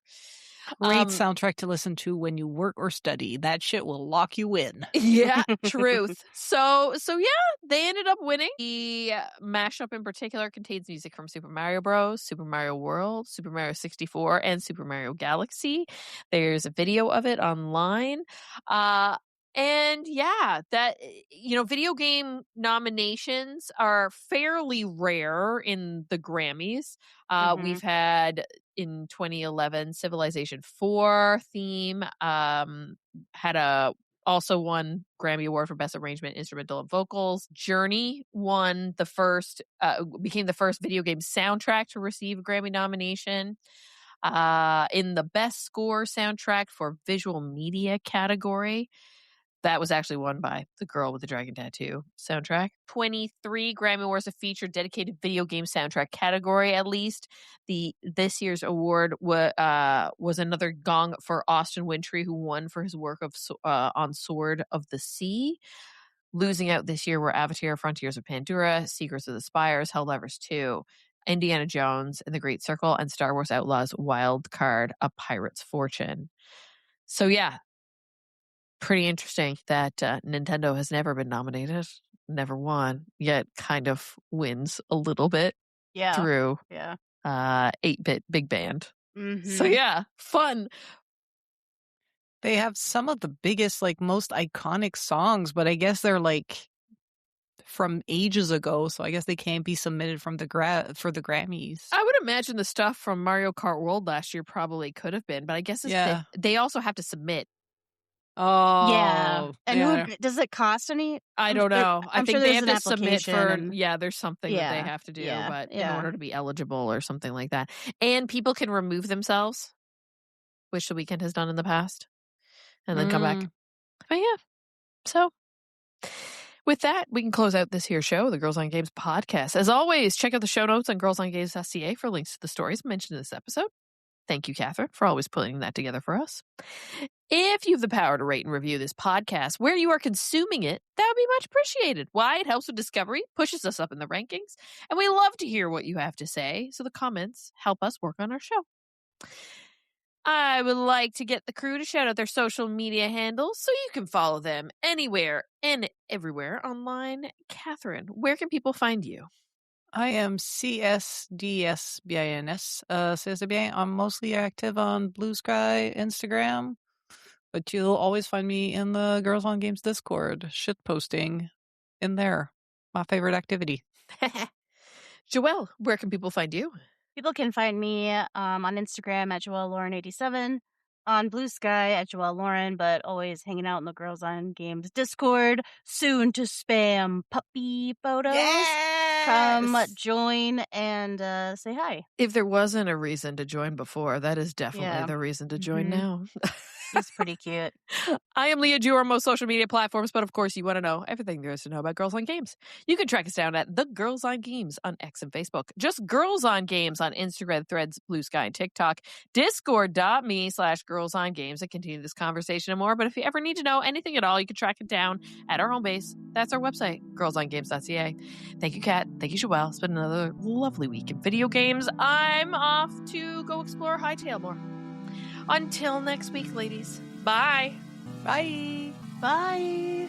Great soundtrack to listen to when you work or study. That shit will lock you in. Yeah, truth. So yeah, they ended up winning. The mashup in particular contains music from Super Mario Bros., Super Mario World, Super Mario 64, and Super Mario Galaxy. There's a video of it online. And yeah, that, video game nominations are fairly rare in the Grammys. We've had in 2011 Civilization 4 theme had also won Grammy Award for Best Arrangement, Instrumental, and Vocals. Journey won became the first video game soundtrack to receive a Grammy nomination. In the best score soundtrack for visual media category, that was actually won by The Girl with the Dragon Tattoo soundtrack. 23 Grammy Awards of featured dedicated video game soundtrack category, at least. This year's award was another gong for Austin Wintory, who won for his work on Sword of the Sea. Losing out this year were Avatar, Frontiers of Pandora, Secrets of the Spires, Helldivers 2, Indiana Jones and the Great Circle, and Star Wars Outlaws Wild Card, A Pirate's Fortune. So yeah, pretty interesting that Nintendo has never been nominated, never won, yet kind of wins a little bit through 8-bit Big Band. Mm-hmm. So yeah, fun. They have some of the biggest, like most iconic songs, but I guess they're like from ages ago, so I guess they can't be submitted from for the Grammys. I would imagine the stuff from Mario Kart World last year probably could have been, but I guess they also have to submit. Oh, yeah. And who, does it cost any? I don't know. I think they have to submit for, there's something that they have to do, but in order to be eligible or something like that. And people can remove themselves, which The Weeknd has done in the past, and then come back. But yeah, so with that, we can close out this here show, the Girls on Games podcast. As always, check out the show notes on girlsongames.ca for links to the stories mentioned in this episode. Thank you, Catherine, for always putting that together for us. If you have the power to rate and review this podcast where you are consuming it, that would be much appreciated. Why? It helps with discovery, pushes us up in the rankings, and we love to hear what you have to say, so the comments help us work on our show. I would like to get the crew to shout out their social media handles so you can follow them anywhere and everywhere online. Catherine, where can people find you? I am CSDSBINS. CSDBIN. I'm mostly active on Blue Sky, Instagram, but you'll always find me in the Girls on Games Discord, shit posting in there. My favorite activity. Joelle, where can people find you? People can find me on Instagram at JoelleLauren87, on Blue Sky at Joelle Lauren, but always hanging out in the Girls on Games Discord. Soon to spam puppy photos. Yes! Come join and say hi. If there wasn't a reason to join before, that is definitely the reason to join now. He's pretty cute. I am Leah Jew on most social media platforms, but of course you want to know everything there is to know about Girls on Games. You can track us down at The Girls on Games on X and Facebook. Just Girls on Games on Instagram, Threads, Blue Sky, and TikTok. Discord.me/Girls on Games to continue this conversation and more. But if you ever need to know anything at all, you can track it down at our home base. That's our website, girlsongames.ca. Thank you, Kat. Thank you, Joelle. It's been another lovely week in video games. I'm off to go explore Hytale more. Until next week, ladies. Bye. Bye. Bye.